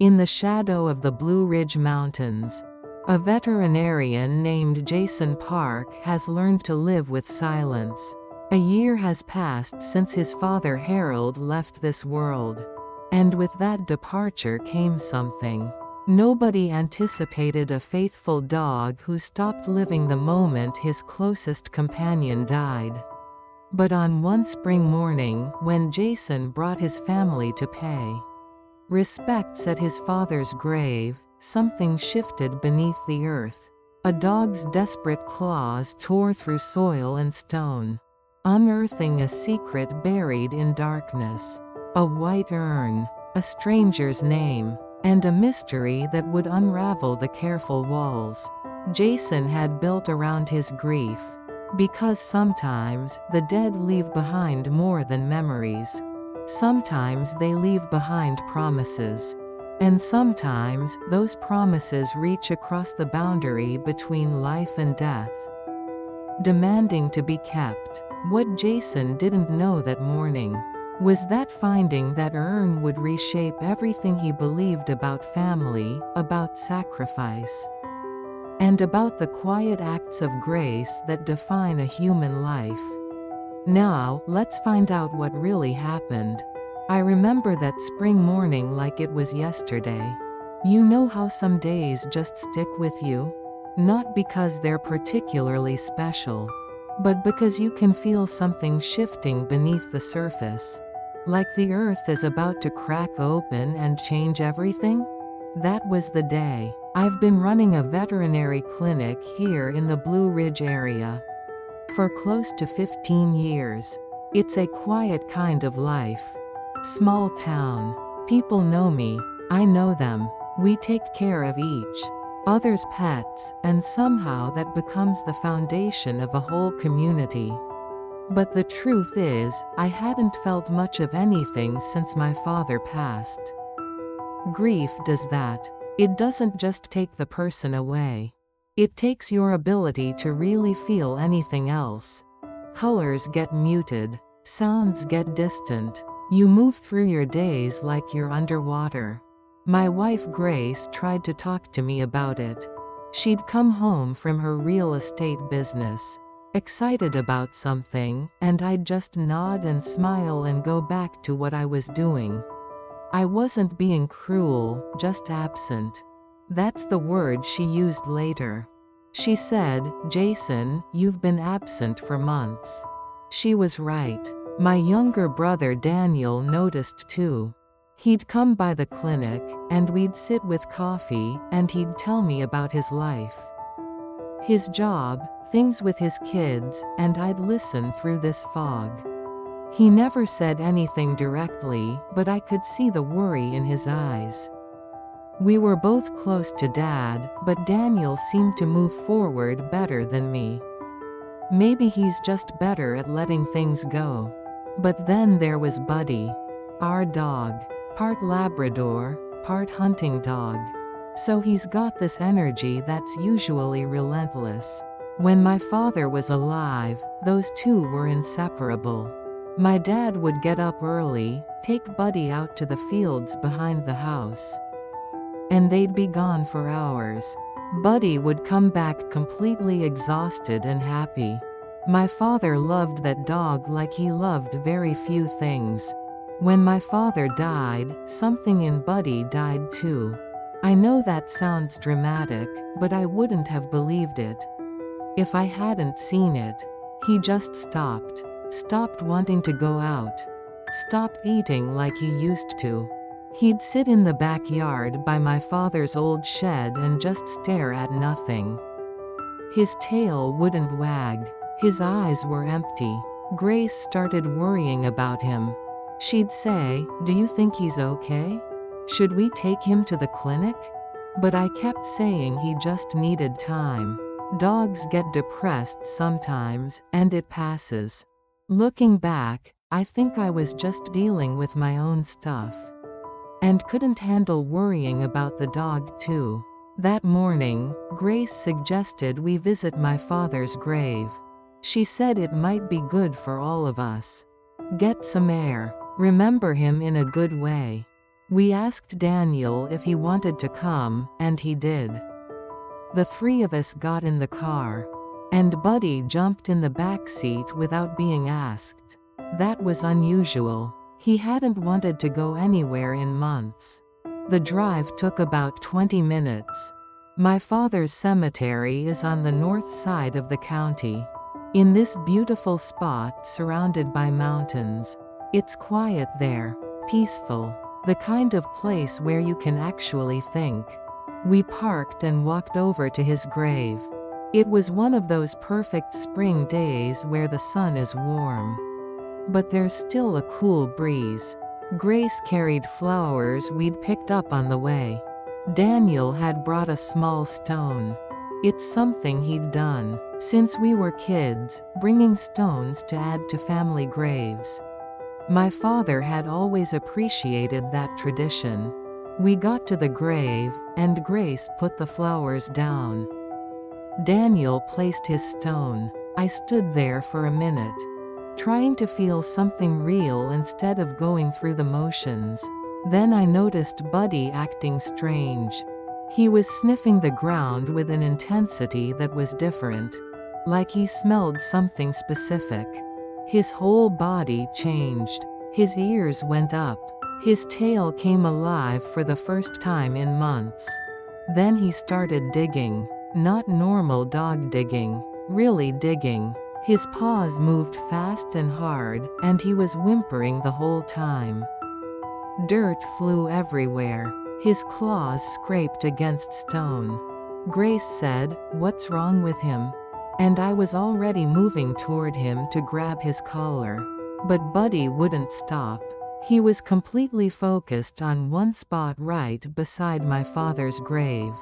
In the shadow of the Blue Ridge Mountains, a veterinarian named Jason Park has learned to live with silence. A year has passed since his father Harold left this world. And with that departure came something. Nobody anticipated: a faithful dog who stopped living the moment his closest companion died. But on one spring morning, when Jason brought his family to pay respects at his father's grave, something shifted beneath the earth. A dog's desperate claws tore through soil and stone, unearthing a secret buried in darkness. A white urn, a stranger's name, and a mystery that would unravel the careful walls Jason had built around his grief. Because sometimes, the dead leave behind more than memories. Sometimes they leave behind promises. And sometimes, those promises reach across the boundary between life and death, demanding to be kept. What Jason didn't know that morning was that finding that urn would reshape everything he believed about family, about sacrifice, and about the quiet acts of grace that define a human life. Now, let's find out what really happened. I remember that spring morning like it was yesterday. You know how some days just stick with you? Not because they're particularly special, but because you can feel something shifting beneath the surface. Like the earth is about to crack open and change everything? That was the day. I've been running a veterinary clinic here in the Blue Ridge area for close to 15 years. It's a quiet kind of life. Small town. People know me, I know them. We take care of each other's pets, and somehow that becomes the foundation of a whole community. But the truth is, I hadn't felt much of anything since my father passed. Grief does that. It doesn't just take the person away. It takes your ability to really feel anything else. Colors get muted. Sounds get distant. You move through your days like you're underwater. My wife Grace tried to talk to me about it. She'd come home from her real estate business, excited about something, and I'd just nod and smile and go back to what I was doing. I wasn't being cruel, just absent. That's the word she used later. She said, "Jason, you've been absent for months." She was right. My younger brother Daniel noticed too. He'd come by the clinic, and we'd sit with coffee, and he'd tell me about his life, his job, things with his kids, and I'd listen through this fog. He never said anything directly, but I could see the worry in his eyes. We were both close to Dad, but Daniel seemed to move forward better than me. Maybe he's just better at letting things go. But then there was Buddy, our dog. Part Labrador, part hunting dog. So he's got this energy that's usually relentless. When my father was alive, those two were inseparable. My dad would get up early, take Buddy out to the fields behind the house, and they'd be gone for hours. Buddy would come back completely exhausted and happy. My father loved that dog like he loved very few things. When my father died, something in Buddy died too. I know that sounds dramatic, but I wouldn't have believed it if I hadn't seen it. He just stopped. Stopped wanting to go out. Stopped eating like he used to. He'd sit in the backyard by my father's old shed and just stare at nothing. His tail wouldn't wag. His eyes were empty. Grace started worrying about him. She'd say, "Do you think he's okay? Should we take him to the clinic?" But I kept saying he just needed time. Dogs get depressed sometimes, and it passes. Looking back, I think I was just dealing with my own stuff, and couldn't handle worrying about the dog too. That morning, Grace suggested we visit my father's grave. She said it might be good for all of us. Get some air. Remember him in a good way. We asked Daniel if he wanted to come, and he did. The three of us got in the car. And Buddy jumped in the back seat without being asked. That was unusual. He hadn't wanted to go anywhere in months. The drive took about 20 minutes. My father's cemetery is on the north side of the county. In this beautiful spot surrounded by mountains. It's quiet there, peaceful, the kind of place where you can actually think. We parked and walked over to his grave. It was one of those perfect spring days where the sun is warm. But there's still a cool breeze. Grace carried flowers we'd picked up on the way. Daniel had brought a small stone. It's something he'd done since we were kids, bringing stones to add to family graves. My father had always appreciated that tradition. We got to the grave, and Grace put the flowers down. Daniel placed his stone. I stood there for a minute, trying to feel something real instead of going through the motions. Then I noticed Buddy acting strange. He was sniffing the ground with an intensity that was different. Like he smelled something specific. His whole body changed. His ears went up. His tail came alive for the first time in months. Then he started digging. Not normal dog digging. Really digging. His paws moved fast and hard, and he was whimpering the whole time. Dirt flew everywhere. His claws scraped against stone. Grace said, "What's wrong with him?" And I was already moving toward him to grab his collar. But Buddy wouldn't stop. He was completely focused on one spot right beside my father's grave.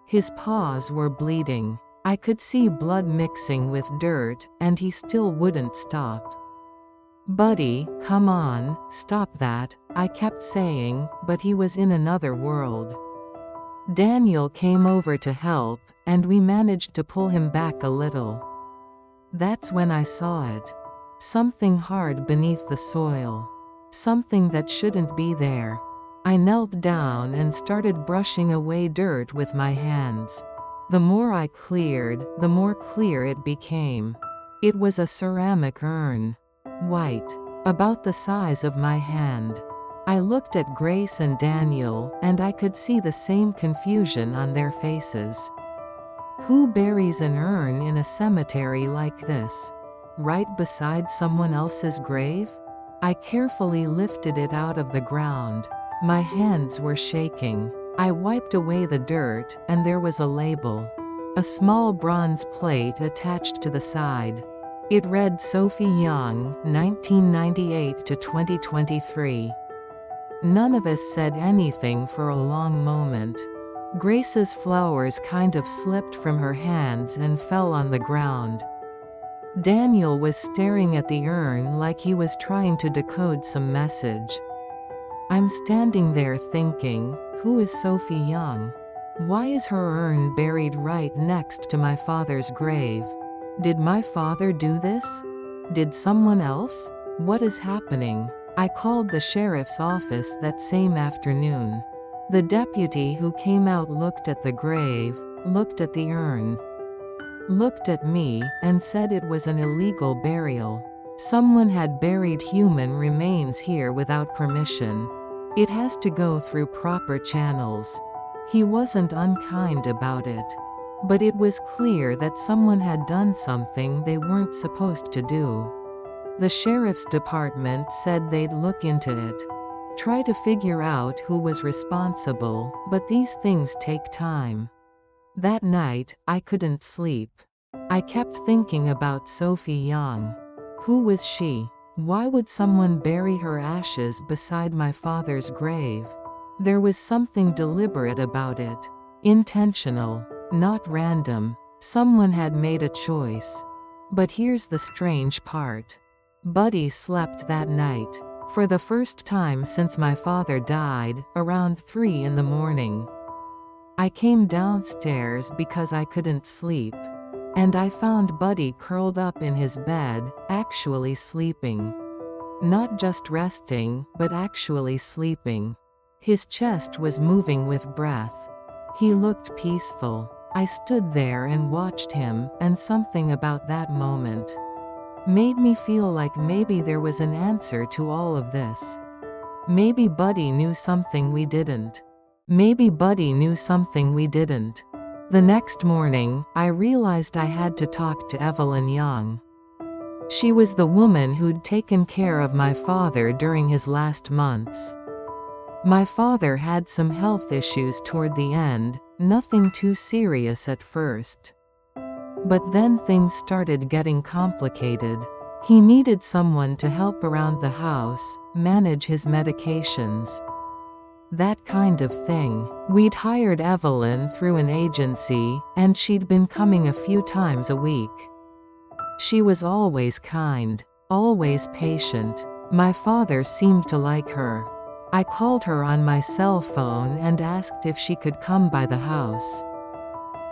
His paws were bleeding. I could see blood mixing with dirt, and he still wouldn't stop. "Buddy, come on, stop that," I kept saying, but he was in another world. Daniel came over to help, and we managed to pull him back a little. That's when I saw it. Something hard beneath the soil. Something that shouldn't be there. I knelt down and started brushing away dirt with my hands. The more I cleared, the more clear it became. It was a ceramic urn. White. About the size of my hand. I looked at Grace and Daniel, and I could see the same confusion on their faces. Who buries an urn in a cemetery like this? Right beside someone else's grave? I carefully lifted it out of the ground. My hands were shaking. I wiped away the dirt, and there was a label. A small bronze plate attached to the side. It read Sophie Young, 1998 to 2023. None of us said anything for a long moment. Grace's flowers kind of slipped from her hands and fell on the ground. Daniel was staring at the urn like he was trying to decode some message. I'm standing there thinking, who is Sophie Young? Why is her urn buried right next to my father's grave? Did my father do this? Did someone else? What is happening? I called the sheriff's office that same afternoon. The deputy who came out looked at the grave, looked at the urn, looked at me, and said it was an illegal burial. Someone had buried human remains here without permission. It has to go through proper channels. He wasn't unkind about it. But it was clear that someone had done something they weren't supposed to do. The sheriff's department said they'd look into it. Try to figure out who was responsible, but these things take time. That night, I couldn't sleep. I kept thinking about Sophie Young. Who was she? Why would someone bury her ashes beside my father's grave? There was something deliberate about it. Intentional. Not random. Someone had made a choice. But here's the strange part. Buddy slept that night. For the first time since my father died, around 3 in the morning. I came downstairs because I couldn't sleep. And I found Buddy curled up in his bed, actually sleeping. Not just resting, but actually sleeping. His chest was moving with breath. He looked peaceful. I stood there and watched him, and something about that moment made me feel like maybe there was an answer to all of this. Maybe Buddy knew something we didn't. Maybe Buddy knew something we didn't. The next morning, I realized I had to talk to Evelyn Young. She was the woman who'd taken care of my father during his last months. My father had some health issues toward the end, nothing too serious at first. But then things started getting complicated. He needed someone to help around the house, manage his medications. That kind of thing. We'd hired Evelyn through an agency, and she'd been coming a few times a week. She was always kind, always patient. My father seemed to like her. I called her on my cell phone and asked if she could come by the house.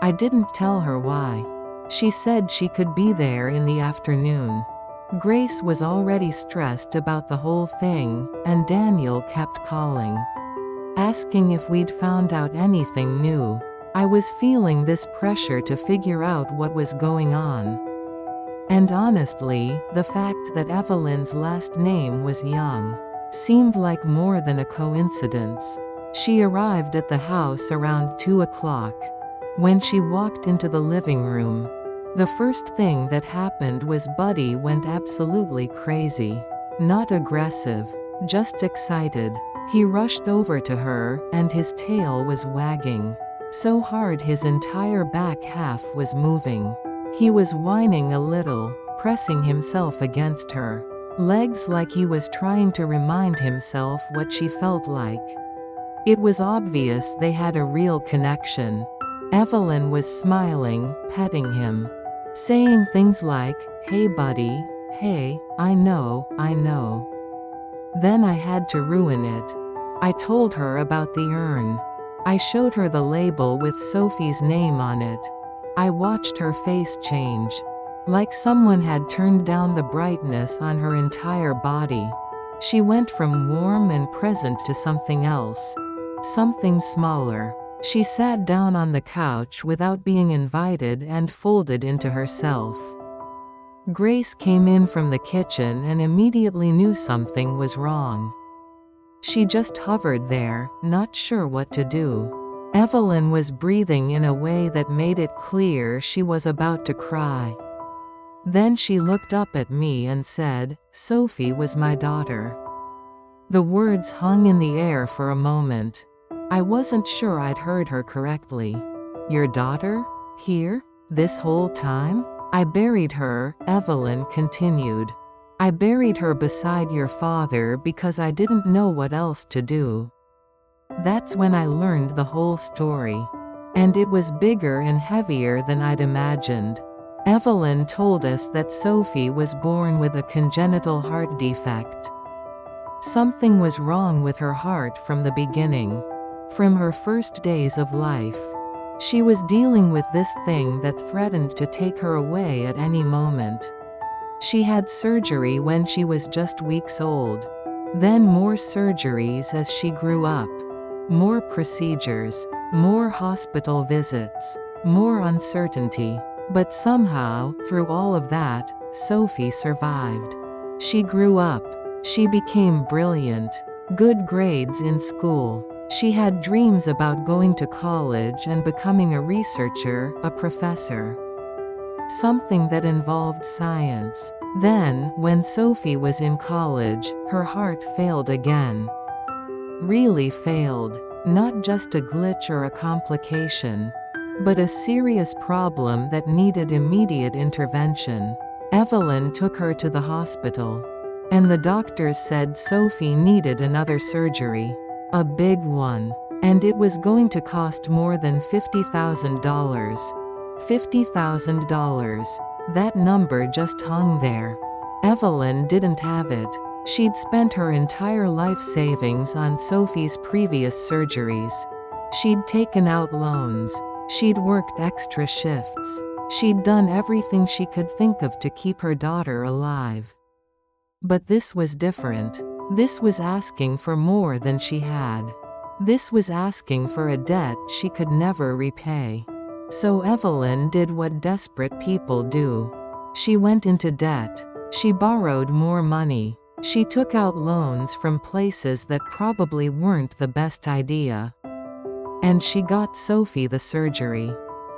I didn't tell her why. She said she could be there in the afternoon. Grace was already stressed about the whole thing, and Daniel kept calling, asking if we'd found out anything new. I was feeling this pressure to figure out what was going on. And honestly, the fact that Evelyn's last name was Young seemed like more than a coincidence. She arrived at the house around 2 o'clock. When she walked into the living room, the first thing that happened was Buddy went absolutely crazy. Not aggressive, just excited. He rushed over to her, and his tail was wagging so hard his entire back half was moving. He was whining a little, pressing himself against her legs like he was trying to remind himself what she felt like. It was obvious they had a real connection. Evelyn was smiling, petting him, saying things like, "Hey buddy, hey, I know. Then I had to ruin it. I told her about the urn. I showed her the label with Sophie's name on it. I watched her face change. Like someone had turned down the brightness on her entire body. She went from warm and present to something else. Something smaller. She sat down on the couch without being invited and folded into herself. Grace came in from the kitchen and immediately knew something was wrong. She just hovered there, not sure what to do. Evelyn was breathing in a way that made it clear she was about to cry. Then she looked up at me and said, "Sophie was my daughter." The words hung in the air for a moment. I wasn't sure I'd heard her correctly. "Your daughter? Here? This whole time?" "I buried her," Evelyn continued. "I buried her beside your father because I didn't know what else to do." That's when I learned the whole story. And it was bigger and heavier than I'd imagined. Evelyn told us that Sophie was born with a congenital heart defect. Something was wrong with her heart from the beginning. From her first days of life. She was dealing with this thing that threatened to take her away at any moment. She had surgery when she was just weeks old. Then more surgeries as she grew up. More procedures. More hospital visits. More uncertainty. But somehow, through all of that, Sophie survived. She grew up. She became brilliant. Good grades in school. She had dreams about going to college and becoming a researcher, a professor. Something that involved science. Then, when Sophie was in college, her heart failed again. Really failed. Not just a glitch or a complication, but a serious problem that needed immediate intervention. Evelyn took her to the hospital, and the doctors said Sophie needed another surgery. A big one. And it was going to cost more than $50,000. $50,000. That number just hung there. Evelyn didn't have it. She'd spent her entire life savings on Sophie's previous surgeries. She'd taken out loans. She'd worked extra shifts. She'd done everything she could think of to keep her daughter alive. But this was different. This was asking for more than she had. This was asking for a debt she could never repay. So Evelyn did what desperate people do. She went into debt. She borrowed more money. She took out loans from places that probably weren't the best idea. And she got Sophie the surgery.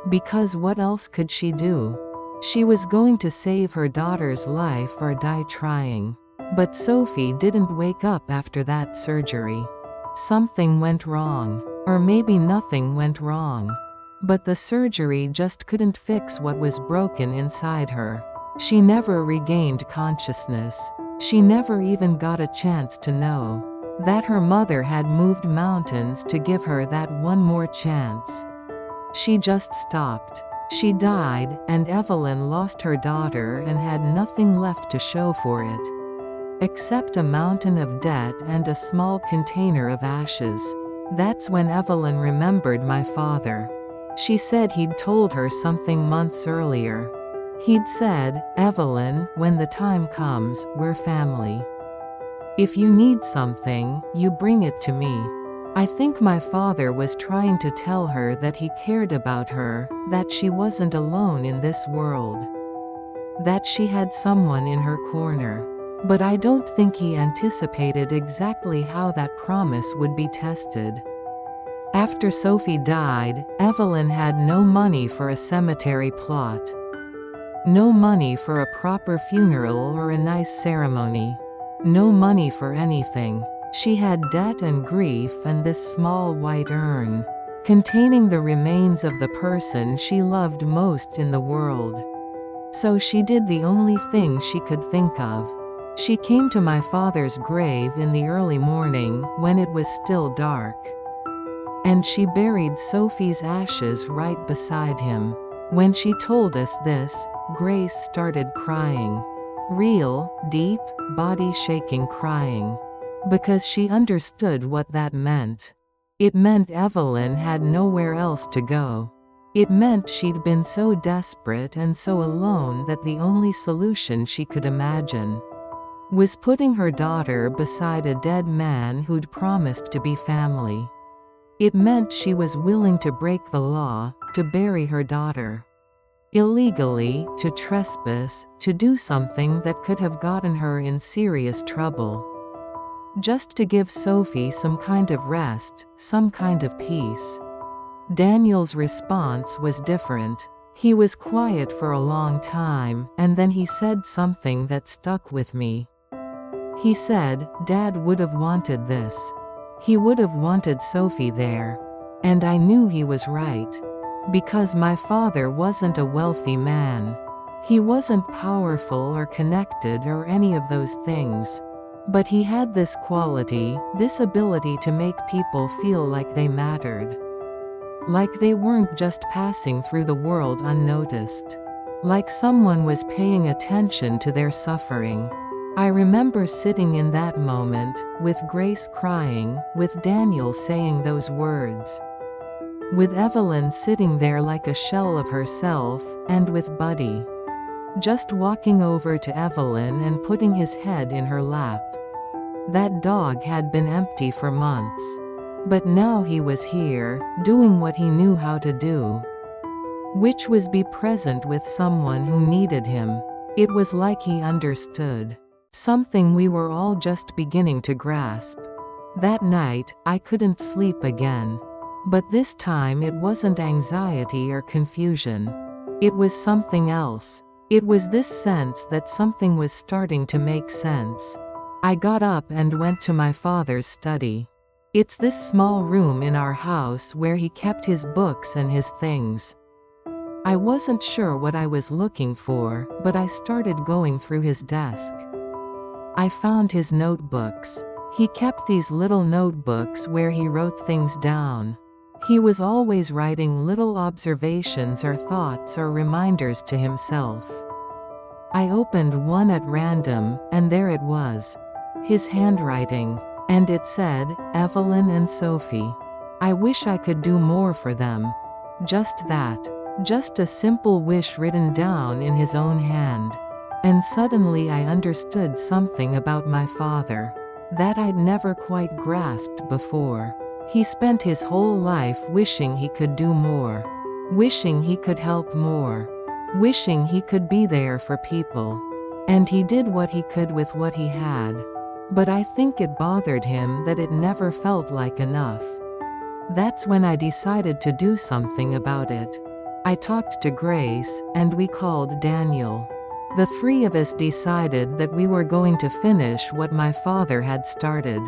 Because what else could she do? She was going to save her daughter's life or die trying. But Sophie didn't wake up after that surgery. Something went wrong. Or maybe nothing went wrong. But the surgery just couldn't fix what was broken inside her. She never regained consciousness. She never even got a chance to know that her mother had moved mountains to give her that one more chance. She just stopped. She died, and Evelyn lost her daughter and had nothing left to show for it. Except a mountain of debt and a small container of ashes. That's when Evelyn remembered my father. She said he'd told her something months earlier. He'd said, "Evelyn, when the time comes, we're family. If you need something, you bring it to me." I think my father was trying to tell her that he cared about her, that she wasn't alone in this world. That she had someone in her corner. But I don't think he anticipated exactly how that promise would be tested. After Sophie died, Evelyn had no money for a cemetery plot. No money for a proper funeral or a nice ceremony. No money for anything. She had debt and grief and this small white urn, containing the remains of the person she loved most in the world. So she did the only thing she could think of. She came to my father's grave in the early morning, when it was still dark. And she buried Sophie's ashes right beside him. When she told us this, Grace started crying. Real, deep, body-shaking crying. Because she understood what that meant. It meant Evelyn had nowhere else to go. It meant she'd been so desperate and so alone that the only solution she could imagine was putting her daughter beside a dead man who'd promised to be family. It meant she was willing to break the law, to bury her daughter. Illegally, to trespass, to do something that could have gotten her in serious trouble. Just to give Sophie some kind of rest, some kind of peace. Daniel's response was different. He was quiet for a long time, and then he said something that stuck with me. He said, "Dad would have wanted this. He would have wanted Sophie there." And I knew he was right. Because my father wasn't a wealthy man. He wasn't powerful or connected or any of those things. But he had this quality, this ability to make people feel like they mattered. Like they weren't just passing through the world unnoticed. Like someone was paying attention to their suffering. I remember sitting in that moment, with Grace crying, with Daniel saying those words. With Evelyn sitting there like a shell of herself, and with Buddy just walking over to Evelyn and putting his head in her lap. That dog had been empty for months. But now he was here, doing what he knew how to do. Which was be present with someone who needed him. It was like he understood. Something we were all just beginning to grasp. That night, I couldn't sleep again. But this time it wasn't anxiety or confusion. It was something else. It was this sense that something was starting to make sense. I got up and went to my father's study. It's this small room in our house where he kept his books and his things. I wasn't sure what I was looking for, but I started going through his desk. I found his notebooks. He kept these little notebooks where he wrote things down. He was always writing little observations or thoughts or reminders to himself. I opened one at random, and there it was. His handwriting. And it said, "Evelyn and Sophie. I wish I could do more for them." Just that. Just a simple wish written down in his own hand. And suddenly I understood something about my father that I'd never quite grasped before. He spent his whole life wishing he could do more. Wishing he could help more. Wishing he could be there for people. And he did what he could with what he had. But I think it bothered him that it never felt like enough. That's when I decided to do something about it. I talked to Grace, and we called Daniel. The three of us decided that we were going to finish what my father had started.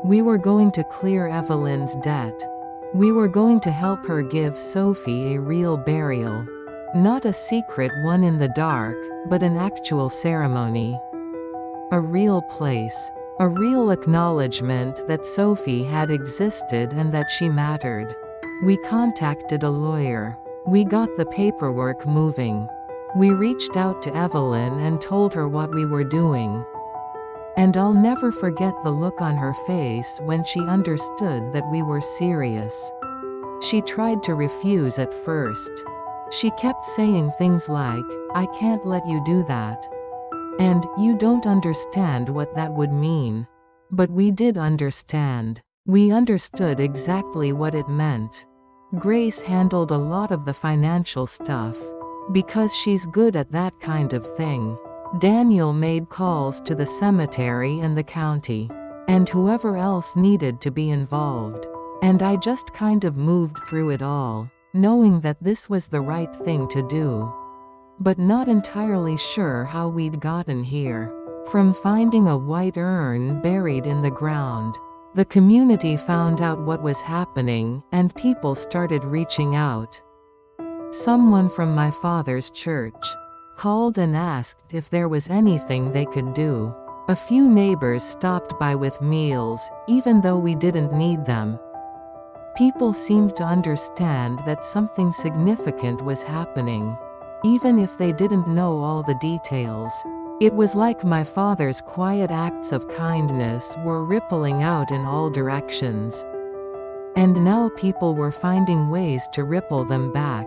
We were going to clear Evelyn's debt. We were going to help her give Sophie a real burial. Not a secret one in the dark, but an actual ceremony. A real place. A real acknowledgement that Sophie had existed and that she mattered. We contacted a lawyer. We got the paperwork moving. We reached out to Evelyn and told her what we were doing. And I'll never forget the look on her face when she understood that we were serious. She tried to refuse at first. She kept saying things like, "I can't let you do that." And, "You don't understand what that would mean." But we did understand. We understood exactly what it meant. Grace handled a lot of the financial stuff. Because she's good at that kind of thing. Daniel made calls to the cemetery and the county. And whoever else needed to be involved. And I just kind of moved through it all, knowing that this was the right thing to do. But not entirely sure how we'd gotten here. From finding a white urn buried in the ground. The community found out what was happening, and people started reaching out. Someone from my father's church called and asked if there was anything they could do. A few neighbors stopped by with meals, even though we didn't need them. People seemed to understand that something significant was happening. Even if they didn't know all the details. It was like my father's quiet acts of kindness were rippling out in all directions. And now people were finding ways to ripple them back.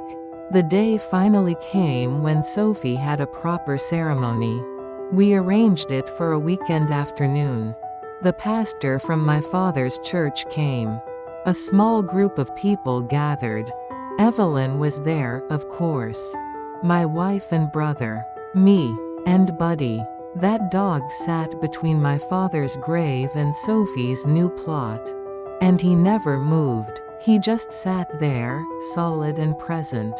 The day finally came when Sophie had a proper ceremony. We arranged it for a weekend afternoon. The pastor from my father's church came. A small group of people gathered. Evelyn was there, of course. My wife and brother. Me. And Buddy. That dog sat between my father's grave and Sophie's new plot. And he never moved. He just sat there, solid and present.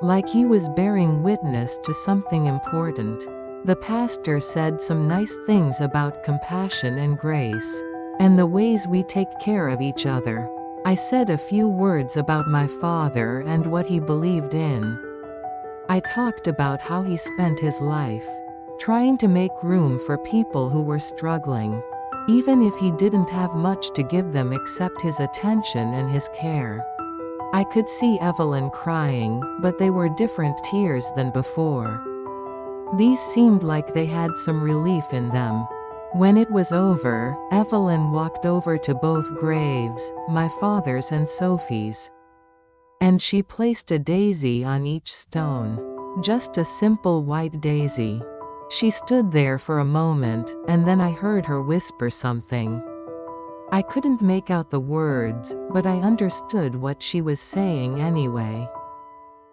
Like he was bearing witness to something important. The pastor said some nice things about compassion and grace. And the ways we take care of each other. I said a few words about my father and what he believed in. I talked about how he spent his life trying to make room for people who were struggling. Even if he didn't have much to give them except his attention and his care. I could see Evelyn crying, but they were different tears than before. These seemed like they had some relief in them. When it was over, Evelyn walked over to both graves, my father's and Sophie's. And she placed a daisy on each stone. Just a simple white daisy. She stood there for a moment, and then I heard her whisper something. I couldn't make out the words, but I understood what she was saying anyway.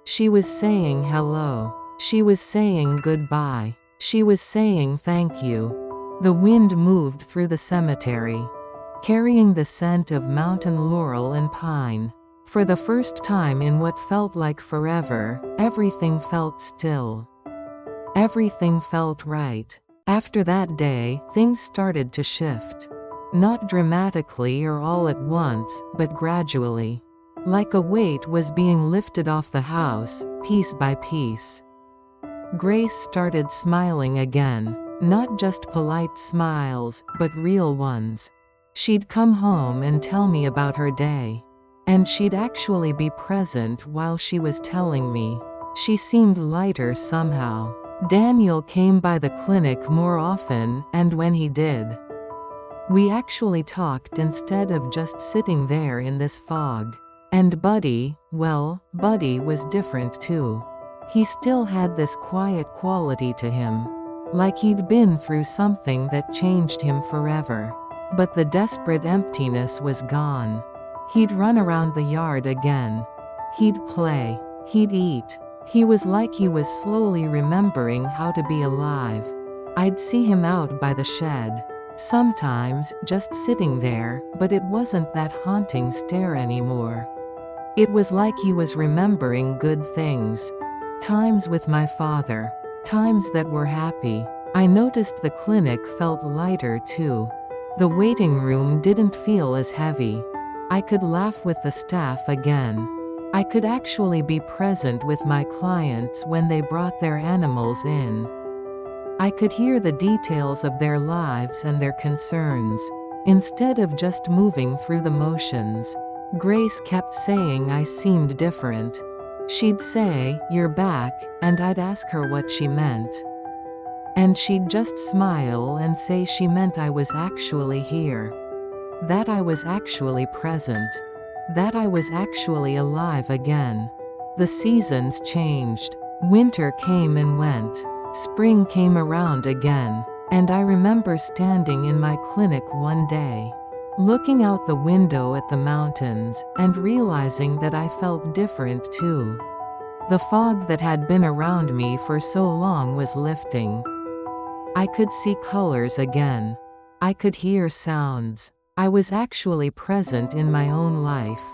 She was saying hello. She was saying goodbye. She was saying thank you. The wind moved through the cemetery, carrying the scent of mountain laurel and pine. For the first time in what felt like forever, everything felt still. Everything felt right. After that day, things started to shift. Not dramatically or all at once, but gradually. Like a weight was being lifted off the house, piece by piece. Grace started smiling again. Not just polite smiles, but real ones. She'd come home and tell me about her day. And she'd actually be present while she was telling me. She seemed lighter somehow. Daniel came by the clinic more often, and when he did, we actually talked instead of just sitting there in this fog. And Buddy, well, Buddy was different too. He still had this quiet quality to him. Like he'd been through something that changed him forever. but the desperate emptiness was gone. He'd run around the yard again. He'd play. He'd eat. He was like he was slowly remembering how to be alive. I'd see him out by the shed. Sometimes, just sitting there, but it wasn't that haunting stare anymore. It was like he was remembering good things. Times with my father. Times that were happy. I noticed the clinic felt lighter too. The waiting room didn't feel as heavy. I could laugh with the staff again. I could actually be present with my clients when they brought their animals in. I could hear the details of their lives and their concerns, instead of just moving through the motions. Grace kept saying I seemed different. She'd say, "You're back," and I'd ask her what she meant. And she'd just smile and say she meant I was actually here. That I was actually present. That I was actually alive again. The seasons changed. Winter came and went. Spring came around again. And I remember standing in my clinic one day, looking out the window at the mountains, and realizing that I felt different too. The fog that had been around me for so long was lifting. I could see colors again. I could hear sounds. I was actually present in my own life.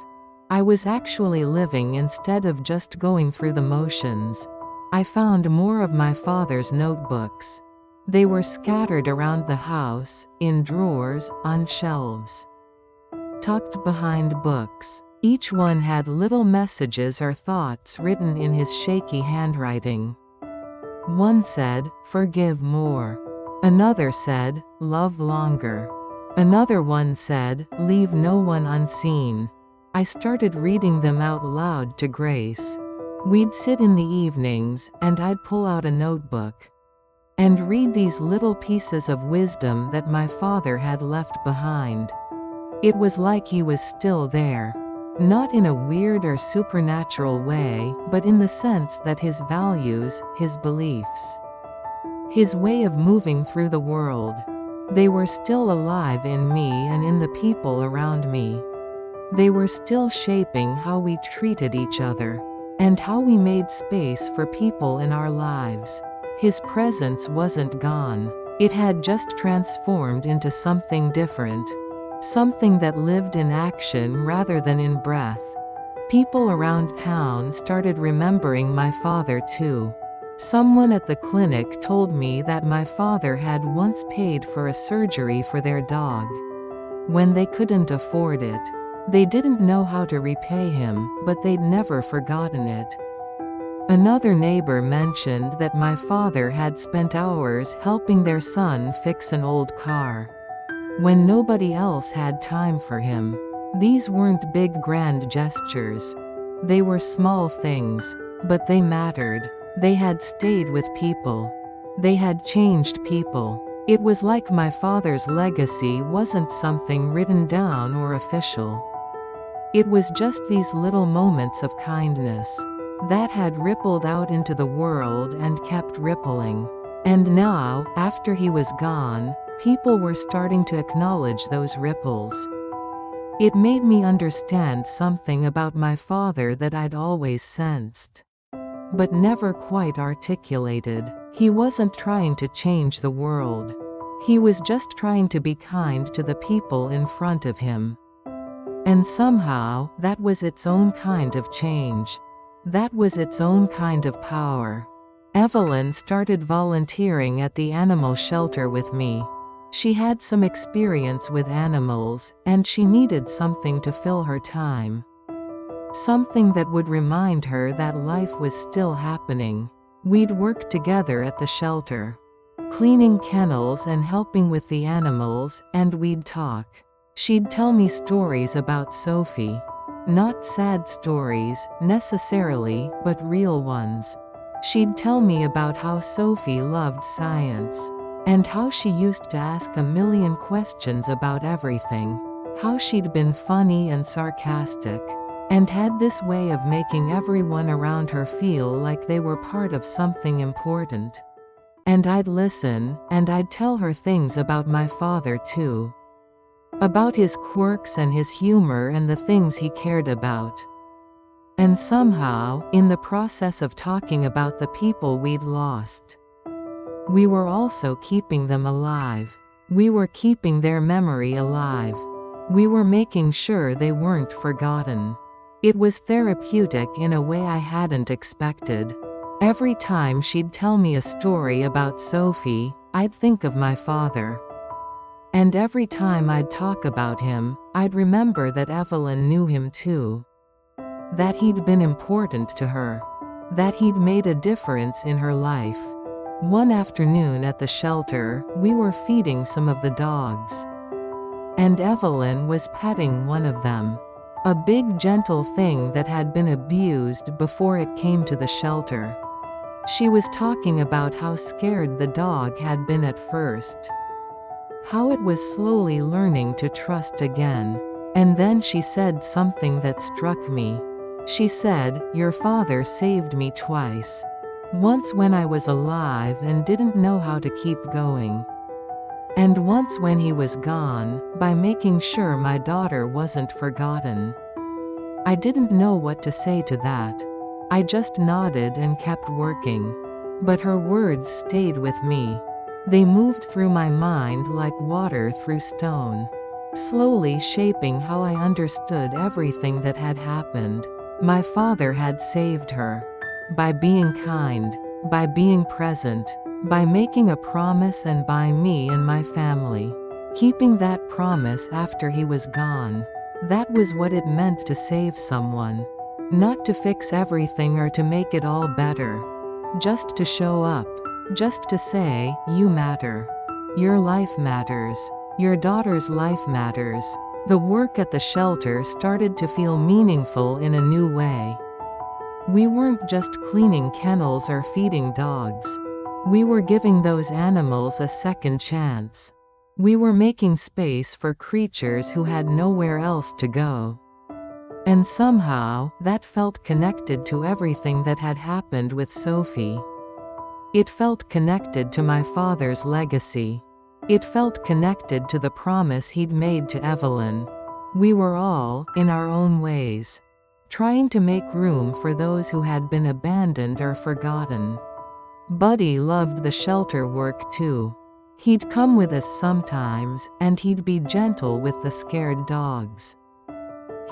I was actually living instead of just going through the motions. I found more of my father's notebooks. They were scattered around the house, in drawers, on shelves, tucked behind books. Each one had little messages or thoughts written in his shaky handwriting. One said, "Forgive more." Another said, "Love longer." Another one said, "Leave no one unseen." I started reading them out loud to Grace. We'd sit in the evenings, and I'd pull out a notebook and read these little pieces of wisdom that my father had left behind. It was like he was still there. Not in a weird or supernatural way, but in the sense that his values, his beliefs, his way of moving through the world, they were still alive in me and in the people around me. They were still shaping how we treated each other, and how we made space for people in our lives. His presence wasn't gone. It had just transformed into something different. Something that lived in action rather than in breath. People around town started remembering my father too. Someone at the clinic told me that my father had once paid for a surgery for their dog when they couldn't afford it. They didn't know how to repay him, but they'd never forgotten it. Another neighbor mentioned that my father had spent hours helping their son fix an old car when nobody else had time for him. These weren't big grand gestures. They were small things, but they mattered. They had stayed with people. They had changed people. It was like my father's legacy wasn't something written down or official. It was just these little moments of kindness that had rippled out into the world and kept rippling. And now, after he was gone, people were starting to acknowledge those ripples. It made me understand something about my father that I'd always sensed, but never quite articulated. He wasn't trying to change the world. He was just trying to be kind to the people in front of him. And somehow, that was its own kind of change. That was its own kind of power. Evelyn started volunteering at the animal shelter with me. She had some experience with animals, and she needed something to fill her time. Something that would remind her that life was still happening. We'd work together at the shelter, cleaning kennels and helping with the animals, and we'd talk. She'd tell me stories about Sophie. Not sad stories, necessarily, but real ones. She'd tell me about how Sophie loved science, and how she used to ask a million questions about everything. How she'd been funny and sarcastic, and had this way of making everyone around her feel like they were part of something important. And I'd listen, and I'd tell her things about my father too. about his quirks and his humor and the things he cared about. And somehow, in the process of talking about the people we'd lost, we were also keeping them alive. We were keeping their memory alive. We were making sure they weren't forgotten. It was therapeutic in a way I hadn't expected. Every time she'd tell me a story about Sophie, I'd think of my father. And every time I'd talk about him, I'd remember that Evelyn knew him too. That he'd been important to her. That he'd made a difference in her life. One afternoon at the shelter, we were feeding some of the dogs. And Evelyn was petting one of them. A big gentle thing that had been abused before it came to the shelter. She was talking about how scared the dog had been at first. How it was slowly learning to trust again. And then she said something that struck me. She said, "Your father saved me twice. Once when I was alive and didn't know how to keep going. And once when he was gone, by making sure my daughter wasn't forgotten." I didn't know what to say to that. I just nodded and kept working. But her words stayed with me. They moved through my mind like water through stone, slowly shaping how I understood everything that had happened. My father had saved her. By being kind, by being present, by making a promise, and by me and my family keeping that promise after he was gone. That was what it meant to save someone. Not to fix everything or to make it all better. Just to show up. Just to say, "You matter. Your life matters. Your daughter's life matters." The work at the shelter started to feel meaningful in a new way. We weren't just cleaning kennels or feeding dogs. We were giving those animals a second chance. We were making space for creatures who had nowhere else to go. And somehow, that felt connected to everything that had happened with Sophie. It felt connected to my father's legacy. It felt connected to the promise he'd made to Evelyn. We were all, in our own ways, trying to make room for those who had been abandoned or forgotten. Buddy loved the shelter work too. He'd come with us sometimes, and he'd be gentle with the scared dogs.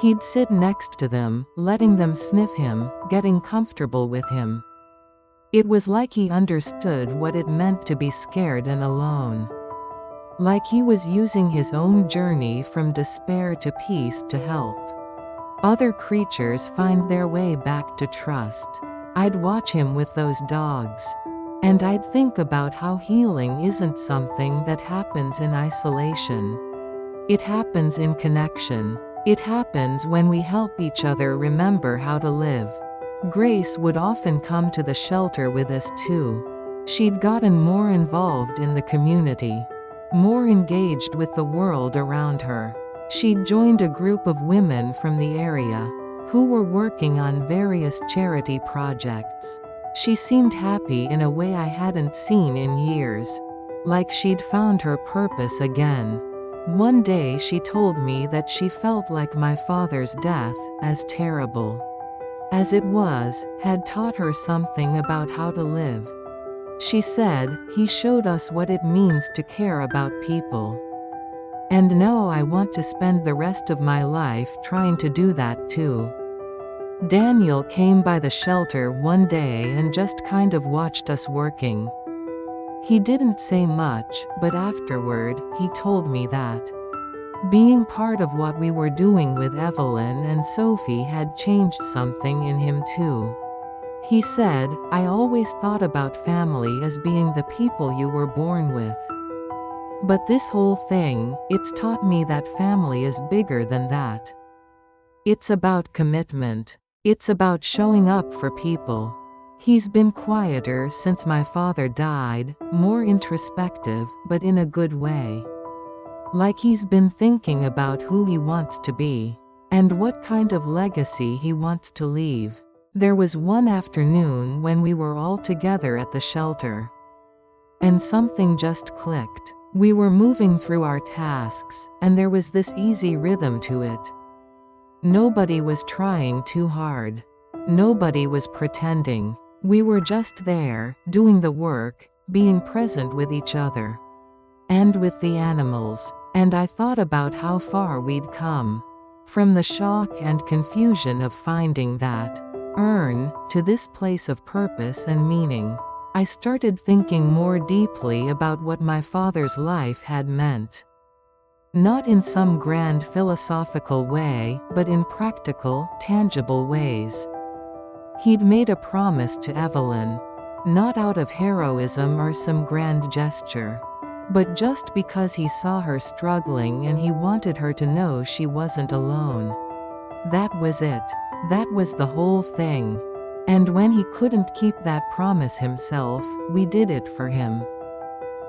He'd sit next to them, letting them sniff him, getting comfortable with him. It was like he understood what it meant to be scared and alone. Like he was using his own journey from despair to peace to help other creatures find their way back to trust. I'd watch him with those dogs. And I'd think about how healing isn't something that happens in isolation. It happens in connection. It happens when we help each other remember how to live. Grace would often come to the shelter with us too. She'd gotten more involved in the community, more engaged with the world around her. She'd joined a group of women from the area who were working on various charity projects. She seemed happy in a way I hadn't seen in years. Like she'd found her purpose again. One day she told me that she felt like my father's death, as terrible as it was, had taught her something about how to live. She said, "He showed us what it means to care about people. And now I want to spend the rest of my life trying to do that too." Daniel came by the shelter one day and just kind of watched us working. He didn't say much, but afterward, he told me that being part of what we were doing with Evelyn and Sophie had changed something in him too. He said, "I always thought about family as being the people you were born with. But this whole thing, it's taught me that family is bigger than that. It's about commitment. It's about showing up for people." He's been quieter since my father died, more introspective, but in a good way. Like he's been thinking about who he wants to be, and what kind of legacy he wants to leave. There was one afternoon when we were all together at the shelter. And something just clicked. We were moving through our tasks, and there was this easy rhythm to it. Nobody was trying too hard. Nobody was pretending. We were just there, doing the work, being present with each other. And with the animals. And I thought about how far we'd come. From the shock and confusion of finding that urn, to this place of purpose and meaning. I started thinking more deeply about what my father's life had meant. Not in some grand philosophical way, but in practical, tangible ways. He'd made a promise to Evelyn. Not out of heroism or some grand gesture. But just because he saw her struggling and he wanted her to know she wasn't alone. That was it. That was the whole thing. And when he couldn't keep that promise himself, we did it for him.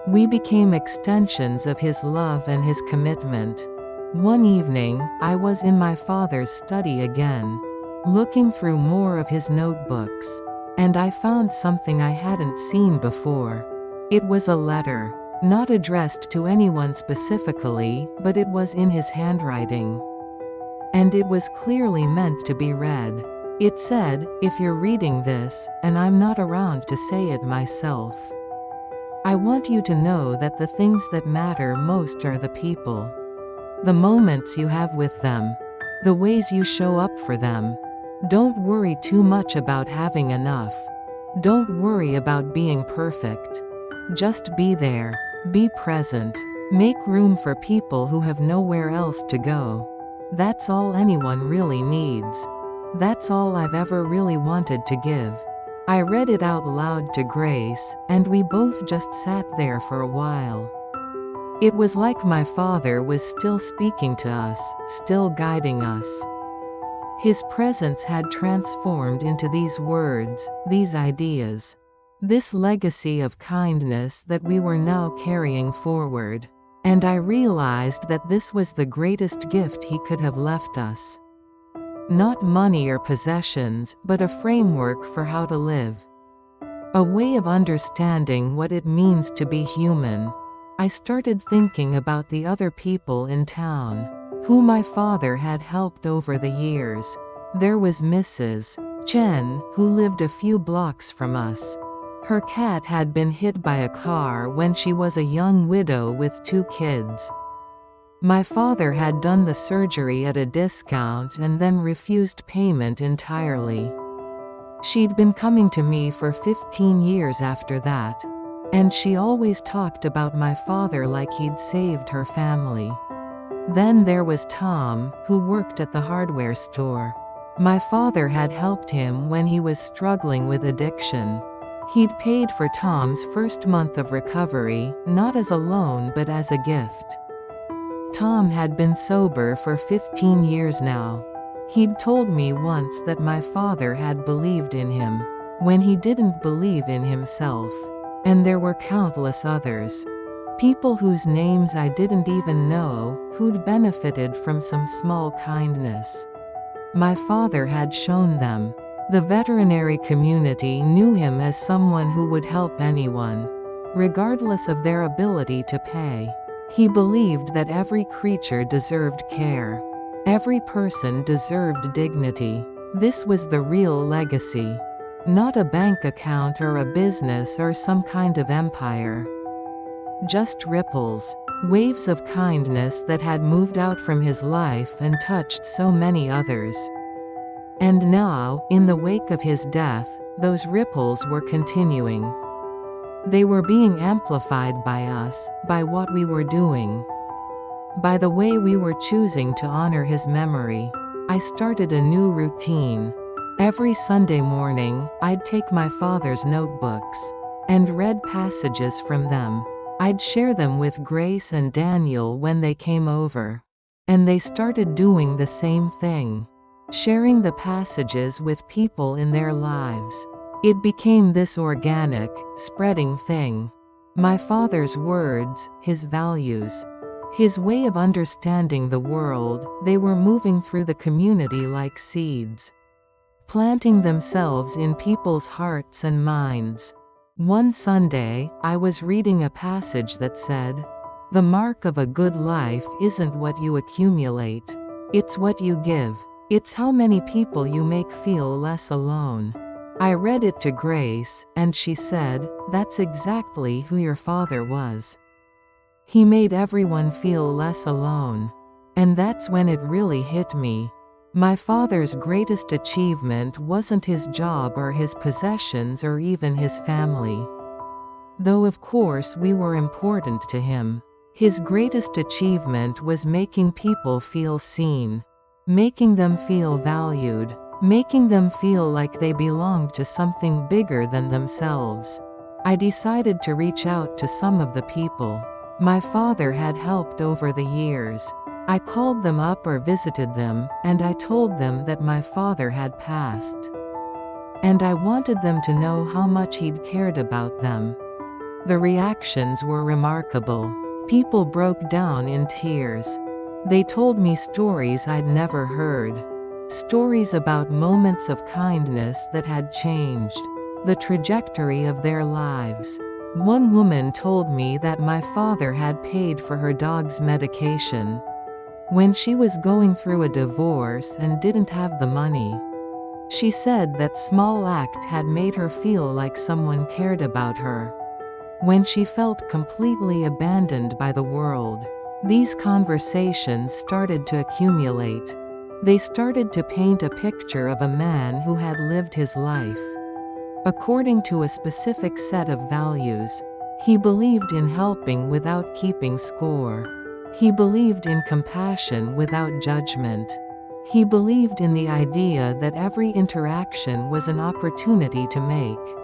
We became extensions of his love and his commitment. One evening, I was in my father's study again, looking through more of his notebooks. And I found something I hadn't seen before. It was a letter. Not addressed to anyone specifically, but it was in his handwriting. And it was clearly meant to be read. It said, "If you're reading this, and I'm not around to say it myself, I want you to know that the things that matter most are the people. The moments you have with them. The ways you show up for them. Don't worry too much about having enough. Don't worry about being perfect. Just be there. Be present. Make room for people who have nowhere else to go. That's all anyone really needs. That's all I've ever really wanted to give." I read it out loud to Grace, and we both just sat there for a while. It was like my father was still speaking to us, still guiding us. His presence had transformed into these words, these ideas. This legacy of kindness that we were now carrying forward. And I realized that this was the greatest gift he could have left us. Not money or possessions, but a framework for how to live. A way of understanding what it means to be human. I started thinking about the other people in town, who my father had helped over the years. There was Mrs. Chen, who lived a few blocks from us. Her cat had been hit by a car when she was a young widow with 2 kids. My father had done the surgery at a discount and then refused payment entirely. She'd been coming to me for 15 years after that. And she always talked about my father like he'd saved her family. Then there was Tom, who worked at the hardware store. My father had helped him when he was struggling with addiction. He'd paid for Tom's first month of recovery, not as a loan but as a gift. Tom had been sober for 15 years now. He'd told me once that my father had believed in him, when he didn't believe in himself. And there were countless others. People whose names I didn't even know, who'd benefited from some small kindness. My father had shown them. The veterinary community knew him as someone who would help anyone, regardless of their ability to pay. He believed that every creature deserved care. Every person deserved dignity. This was the real legacy. Not a bank account or a business or some kind of empire. Just ripples. Waves of kindness that had moved out from his life and touched so many others. And now, in the wake of his death, those ripples were continuing. They were being amplified by us, by what we were doing. By the way we were choosing to honor his memory. I started a new routine. Every Sunday morning, I'd take my father's notebooks and read passages from them. I'd share them with Grace and Daniel when they came over. And they started doing the same thing. Sharing the passages with people in their lives. It became this organic, spreading thing. My father's words, his values, his way of understanding the world, they were moving through the community like seeds, planting themselves in people's hearts and minds. One Sunday, I was reading a passage that said, The mark of a good life isn't what you accumulate. It's what you give. It's how many people you make feel less alone. I read it to Grace, and she said, "That's exactly who your father was. He made everyone feel less alone." And that's when it really hit me. My father's greatest achievement wasn't his job or his possessions or even his family. Though of course we were important to him. His greatest achievement was making people feel seen. Making them feel valued. Making them feel like they belonged to something bigger than themselves. I decided to reach out to some of the people my father had helped over the years. I called them up or visited them, and I told them that my father had passed. And I wanted them to know how much he'd cared about them. The reactions were remarkable. People broke down in tears. They told me stories I'd never heard. Stories about moments of kindness that had changed the trajectory of their lives. One woman told me that my father had paid for her dog's medication when she was going through a divorce and didn't have the money. She said that small act had made her feel like someone cared about her when she felt completely abandoned by the world. These conversations started to accumulate. They started to paint a picture of a man who had lived his life according to a specific set of values. He believed in helping without keeping score. He believed in compassion without judgment. He believed in the idea that every interaction was an opportunity to make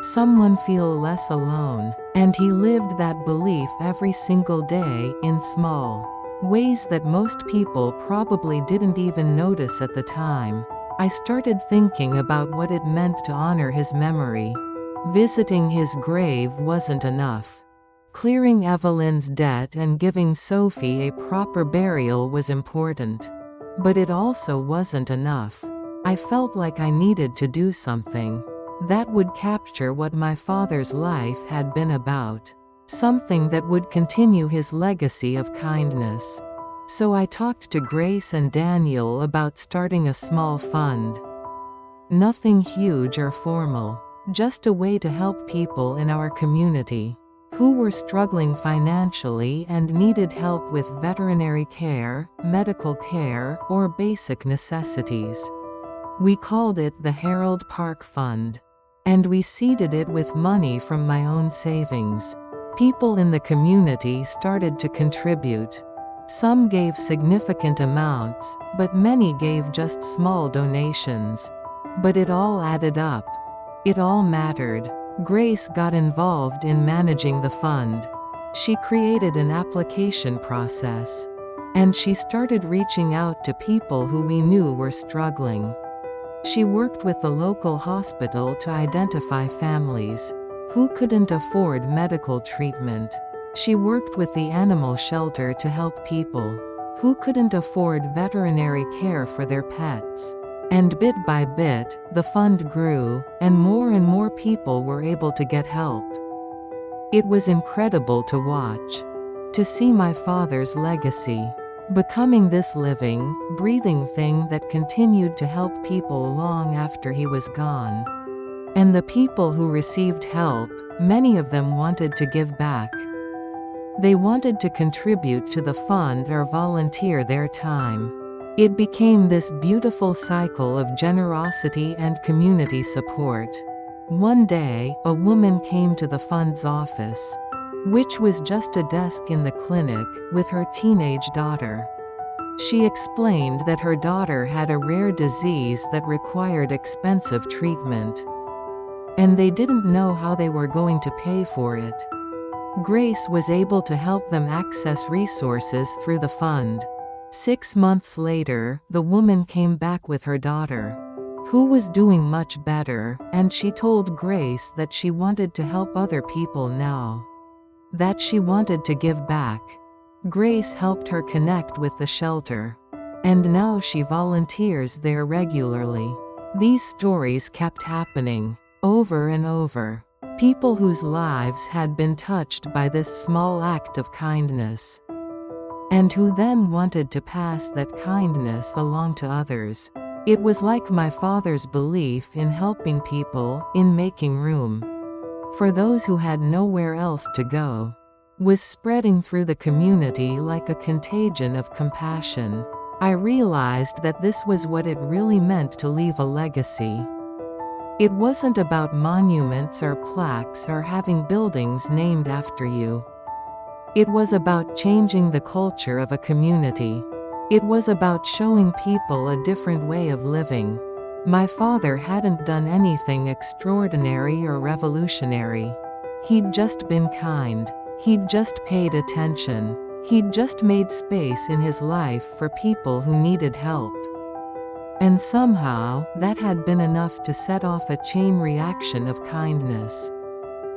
someone feel less alone, and he lived that belief every single day in small ways that most people probably didn't even notice at the time. I started thinking about what it meant to honor his memory. Visiting his grave wasn't enough. Clearing Evelyn's debt and giving Sophie a proper burial was important. But it also wasn't enough. I felt like I needed to do something that would capture what my father's life had been about. Something that would continue his legacy of kindness. So I talked to Grace and Daniel about starting a small fund. Nothing huge or formal. Just a way to help people in our community who were struggling financially and needed help with veterinary care, medical care, or basic necessities. We called it the Harold Park Fund. And we seeded it with money from my own savings. People in the community started to contribute. Some gave significant amounts, but many gave just small donations. But it all added up. It all mattered. Grace got involved in managing the fund. She created an application process. And she started reaching out to people who we knew were struggling. She worked with the local hospital to identify families who couldn't afford medical treatment. She worked with the animal shelter to help people who couldn't afford veterinary care for their pets. And bit by bit, the fund grew, and more people were able to get help. It was incredible to watch. To see my father's legacy becoming this living, breathing thing that continued to help people long after he was gone. And the people who received help, many of them wanted to give back. They wanted to contribute to the fund or volunteer their time. It became this beautiful cycle of generosity and community support. One day, a woman came to the fund's office, which was just a desk in the clinic, with her teenage daughter. She explained that her daughter had a rare disease that required expensive treatment, and they didn't know how they were going to pay for it. Grace was able to help them access resources through the fund. 6 months later, the woman came back with her daughter, who was doing much better, and she told Grace that she wanted to help other people now. That she wanted to give back. Grace helped her connect with the shelter. And now she volunteers there regularly. These stories kept happening, over and over. People whose lives had been touched by this small act of kindness, and who then wanted to pass that kindness along to others. It was like my father's belief in helping people, in making room for those who had nowhere else to go, was spreading through the community like a contagion of compassion. I realized that this was what it really meant to leave a legacy. It wasn't about monuments or plaques or having buildings named after you. It was about changing the culture of a community. It was about showing people a different way of living. My father hadn't done anything extraordinary or revolutionary. He'd just been kind. He'd just paid attention. He'd just made space in his life for people who needed help. And somehow, that had been enough to set off a chain reaction of kindness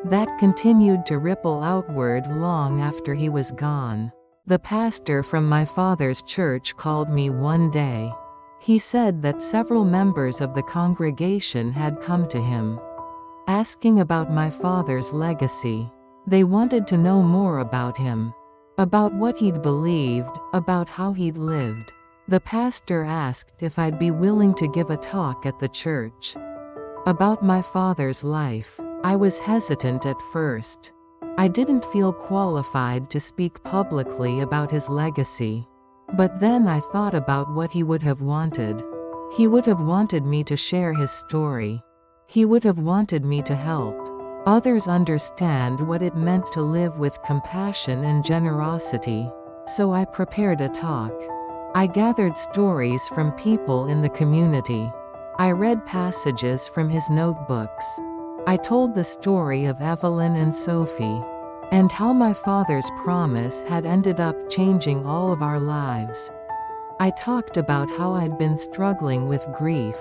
that continued to ripple outward long after he was gone. The pastor from my father's church called me one day. He said that several members of the congregation had come to him, asking about my father's legacy. They wanted to know more about him, about what he'd believed, about how he'd lived. The pastor asked if I'd be willing to give a talk at the church about my father's life. I was hesitant at first. I didn't feel qualified to speak publicly about his legacy. But then I thought about what he would have wanted. He would have wanted me to share his story. He would have wanted me to help others understand what it meant to live with compassion and generosity. So I prepared a talk. I gathered stories from people in the community. I read passages from his notebooks. I told the story of Evelyn and Sophie, and how my father's promise had ended up changing all of our lives. I talked about how I'd been struggling with grief,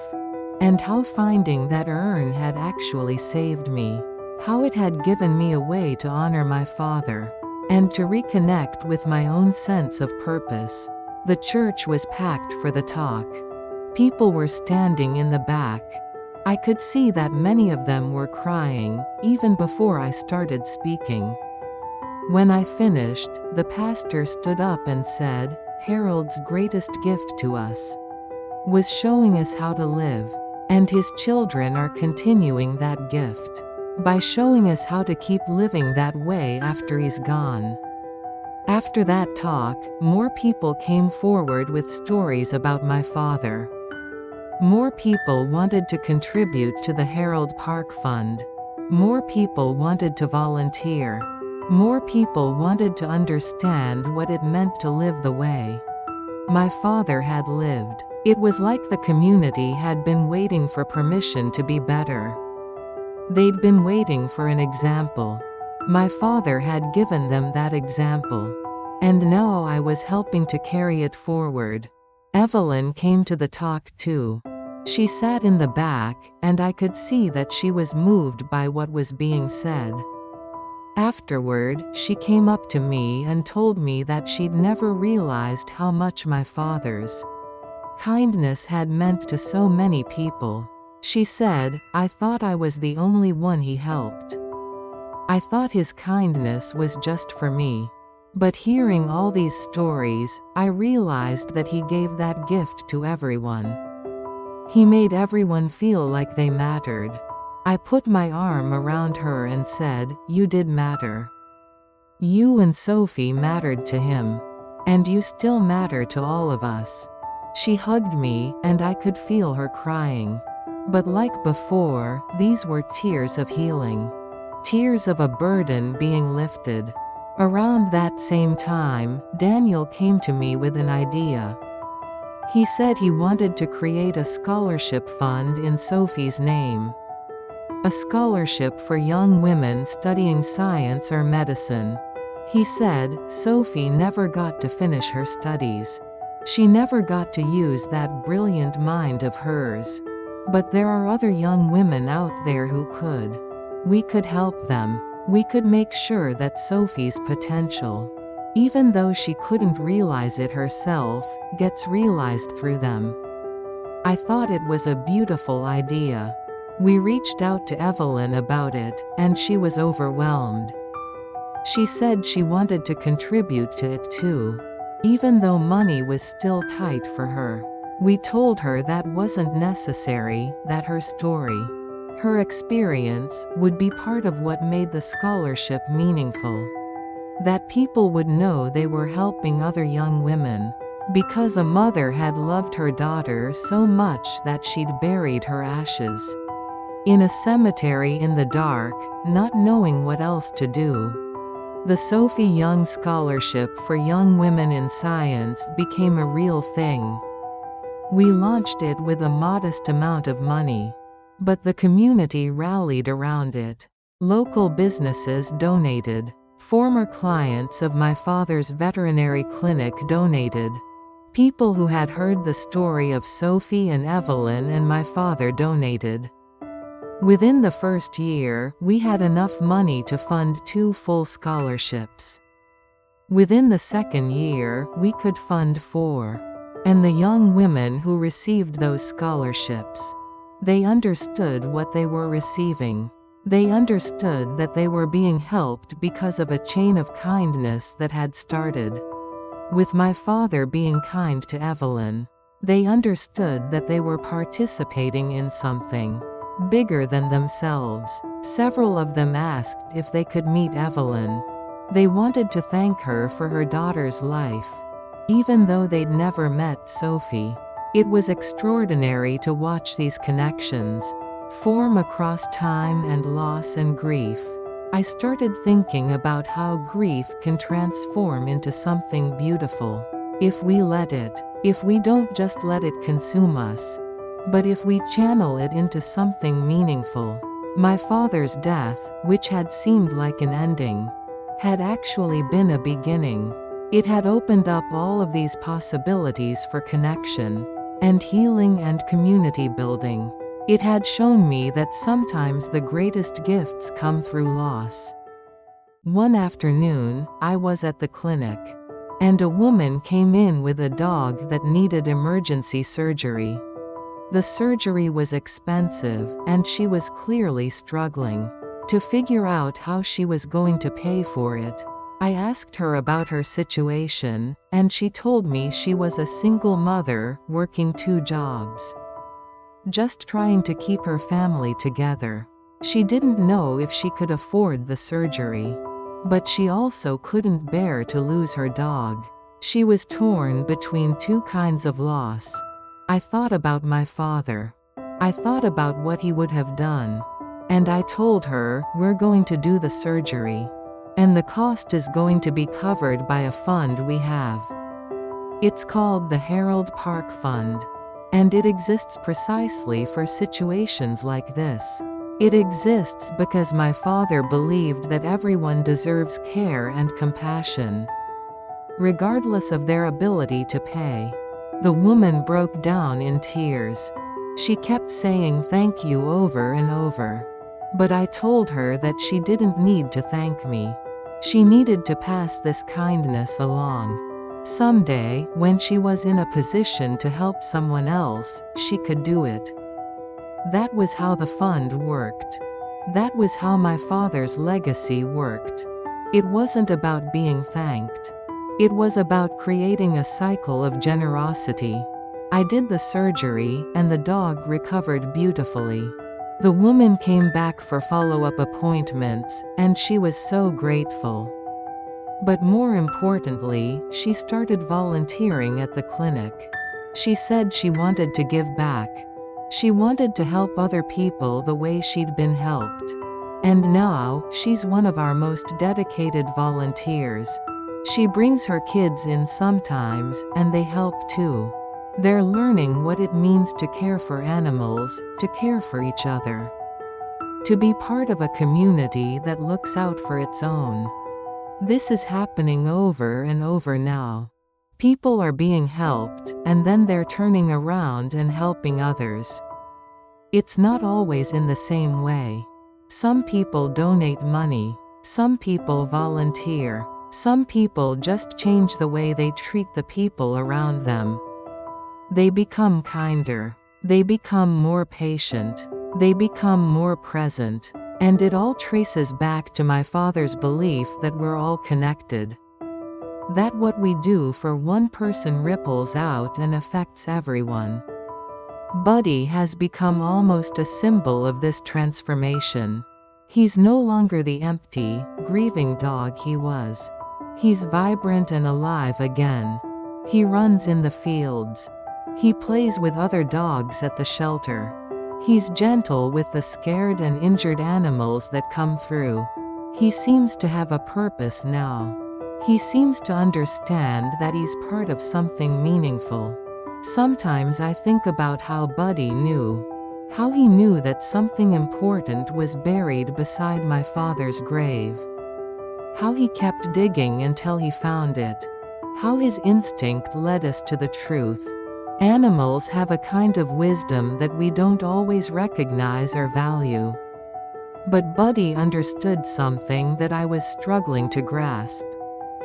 and how finding that urn had actually saved me, how it had given me a way to honor my father, and to reconnect with my own sense of purpose. The church was packed for the talk. People were standing in the back. I could see that many of them were crying, even before I started speaking. When I finished, the pastor stood up and said, "Harold's greatest gift to us was showing us how to live, and his children are continuing that gift by showing us how to keep living that way after he's gone." After that talk, more people came forward with stories about my father. More people wanted to contribute to the Harold Park Fund. More people wanted to volunteer. More people wanted to understand what it meant to live the way my father had lived. It was like the community had been waiting for permission to be better. They'd been waiting for an example. My father had given them that example. And now I was helping to carry it forward. Evelyn came to the talk too. She sat in the back, and I could see that she was moved by what was being said. Afterward, she came up to me and told me that she'd never realized how much my father's kindness had meant to so many people. She said, "I thought I was the only one he helped. I thought his kindness was just for me. But hearing all these stories, I realized that he gave that gift to everyone. He made everyone feel like they mattered." I put my arm around her and said, "You did matter. You and Sophie mattered to him. And you still matter to all of us." She hugged me, and I could feel her crying. But like before, these were tears of healing. Tears of a burden being lifted. Around that same time, Daniel came to me with an idea. He said he wanted to create a scholarship fund in Sophie's name. A scholarship for young women studying science or medicine. He said, Sophie never got to finish her studies. She never got to use that brilliant mind of hers. But there are other young women out there who could. We could help them. We could make sure that Sophie's potential, even though she couldn't realize it herself, gets realized through them. I thought it was a beautiful idea. We reached out to Evelyn about it, and she was overwhelmed. She said she wanted to contribute to it too, even though money was still tight for her. We told her that wasn't necessary, that her story, her experience, would be part of what made the scholarship meaningful. That people would know they were helping other young women, because a mother had loved her daughter so much that she'd buried her ashes in a cemetery in the dark, not knowing what else to do. The Sophie Young Scholarship for Young Women in Science became a real thing. We launched it with a modest amount of money, but the community rallied around it. Local businesses donated. Former clients of my father's veterinary clinic donated. People who had heard the story of Sophie and Evelyn and my father donated. Within the first year, we had enough money to fund 2 full scholarships. Within the second year, we could fund 4. And the young women who received those scholarships, they understood what they were receiving. They understood that they were being helped because of a chain of kindness that had started with my father being kind to Evelyn. They understood that they were participating in something bigger than themselves. Several of them asked if they could meet Evelyn. They wanted to thank her for her daughter's life, even though they'd never met Sophie. It was extraordinary to watch these connections form across time and loss and grief. I started thinking about how grief can transform into something beautiful if we let it, if we don't just let it consume us, but if we channel it into something meaningful. My father's death, which had seemed like an ending, had actually been a beginning. It had opened up all of these possibilities for connection and healing and community building. It had shown me that sometimes the greatest gifts come through loss. One afternoon, I was at the clinic, and a woman came in with a dog that needed emergency surgery. The surgery was expensive, and she was clearly struggling to figure out how she was going to pay for it. I asked her about her situation, and she told me she was a single mother, working 2 jobs, just trying to keep her family together. She didn't know if she could afford the surgery, but she also couldn't bear to lose her dog. She was torn between 2 kinds of loss. I thought about my father. I thought about what he would have done. And I told her, we're going to do the surgery, and the cost is going to be covered by a fund we have. It's called the Harold Park Fund. And it exists precisely for situations like this. It exists because my father believed that everyone deserves care and compassion, regardless of their ability to pay. The woman broke down in tears. She kept saying thank you over and over. But I told her that she didn't need to thank me. She needed to pass this kindness along. Someday, when she was in a position to help someone else, she could do it. That was how the fund worked. That was how my father's legacy worked. It wasn't about being thanked. It was about creating a cycle of generosity. I did the surgery, and the dog recovered beautifully. The woman came back for follow-up appointments, and she was so grateful. But more importantly, she started volunteering at the clinic. She said she wanted to give back. She wanted to help other people the way she'd been helped. And now, she's one of our most dedicated volunteers. She brings her kids in sometimes, and they help too. They're learning what it means to care for animals, to care for each other, to be part of a community that looks out for its own. This is happening over and over now. People are being helped, and then they're turning around and helping others. It's not always in the same way. Some people donate money. Some people volunteer. Some people just change the way they treat the people around them. They become kinder. They become more patient. They become more present. And it all traces back to my father's belief that we're all connected. That what we do for one person ripples out and affects everyone. Buddy has become almost a symbol of this transformation. He's no longer the empty, grieving dog he was. He's vibrant and alive again. He runs in the fields. He plays with other dogs at the shelter. He's gentle with the scared and injured animals that come through. He seems to have a purpose now. He seems to understand that he's part of something meaningful. Sometimes I think about how Buddy knew. How he knew that something important was buried beside my father's grave. How he kept digging until he found it. How his instinct led us to the truth. Animals have a kind of wisdom that we don't always recognize or value. But Buddy understood something that I was struggling to grasp.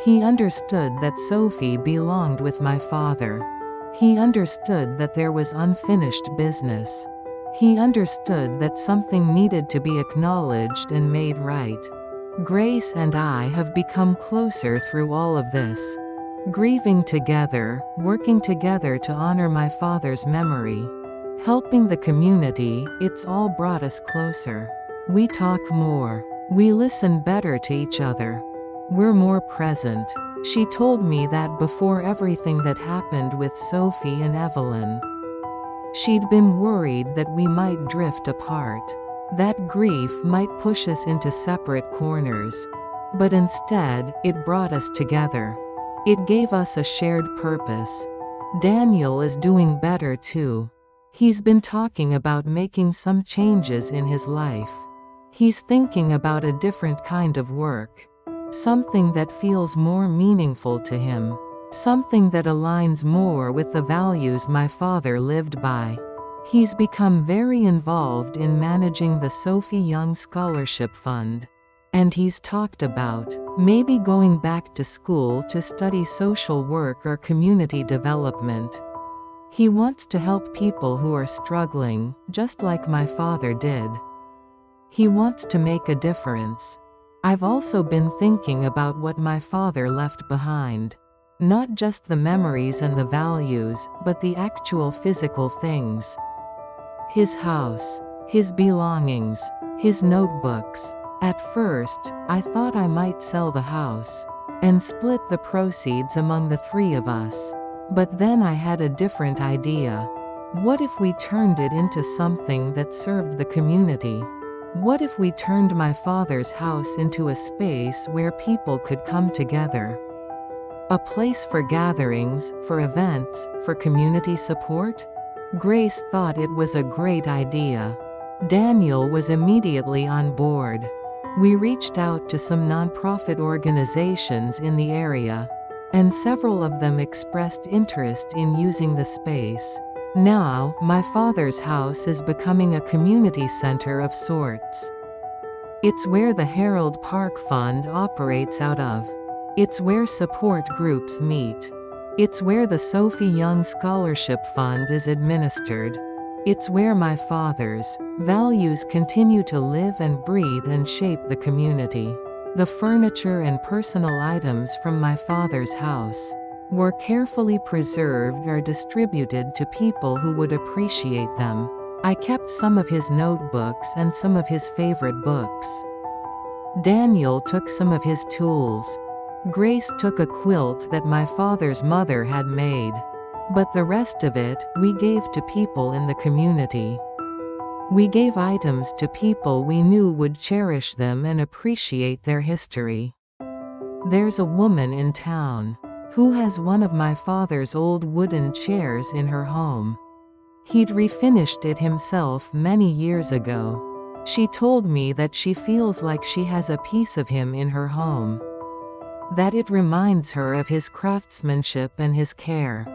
He understood that Sophie belonged with my father. He understood that there was unfinished business. He understood that something needed to be acknowledged and made right. Grace and I have become closer through all of this. Grieving together, working together to honor my father's memory. Helping the community, it's all brought us closer. We talk more. We listen better to each other. We're more present. She told me that before everything that happened with Sophie and Evelyn. She'd been worried that we might drift apart. That grief might push us into separate corners. But instead, it brought us together. It gave us a shared purpose. Daniel is doing better too. He's been talking about making some changes in his life. He's thinking about a different kind of work. Something that feels more meaningful to him. Something that aligns more with the values my father lived by. He's become very involved in managing the Sophie Young Scholarship Fund. And he's talked about maybe going back to school to study social work or community development. He wants to help people who are struggling, just like my father did. He wants to make a difference. I've also been thinking about what my father left behind. Not just the memories and the values, but the actual physical things. His house, his belongings, his notebooks. At first, I thought I might sell the house and split the proceeds among the three of us. But then I had a different idea. What if we turned it into something that served the community? What if we turned my father's house into a space where people could come together? A place for gatherings, for events, for community support? Grace thought it was a great idea. Daniel was immediately on board. We reached out to some nonprofit organizations in the area, and several of them expressed interest in using the space. Now, my father's house is becoming a community center of sorts. It's where the Herald Park Fund operates out of. It's where support groups meet. It's where the Sophie Young Scholarship Fund is administered. It's where my father's values continue to live and breathe and shape the community. The furniture and personal items from my father's house were carefully preserved or distributed to people who would appreciate them. I kept some of his notebooks and some of his favorite books. Daniel took some of his tools. Grace took a quilt that my father's mother had made. But the rest of it, we gave to people in the community. We gave items to people we knew would cherish them and appreciate their history. There's a woman in town who has one of my father's old wooden chairs in her home. He'd refinished it himself many years ago. She told me that she feels like she has a piece of him in her home. That it reminds her of his craftsmanship and his care.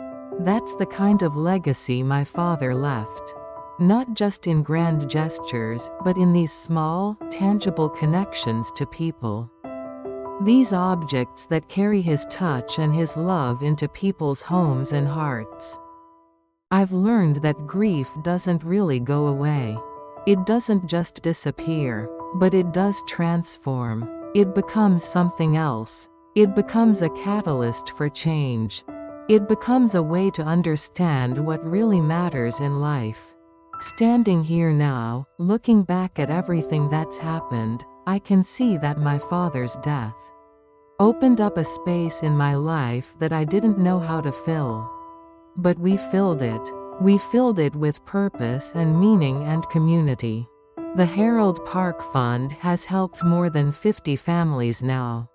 That's the kind of legacy my father left. Not just in grand gestures, but in these small, tangible connections to people. These objects that carry his touch and his love into people's homes and hearts. I've learned that grief doesn't really go away. It doesn't just disappear, but it does transform. It becomes something else. It becomes a catalyst for change. It becomes a way to understand what really matters in life. Standing here now, looking back at everything that's happened, I can see that my father's death opened up a space in my life that I didn't know how to fill. But we filled it. We filled it with purpose and meaning and community. The Harold Park Fund has helped more than 50 families now.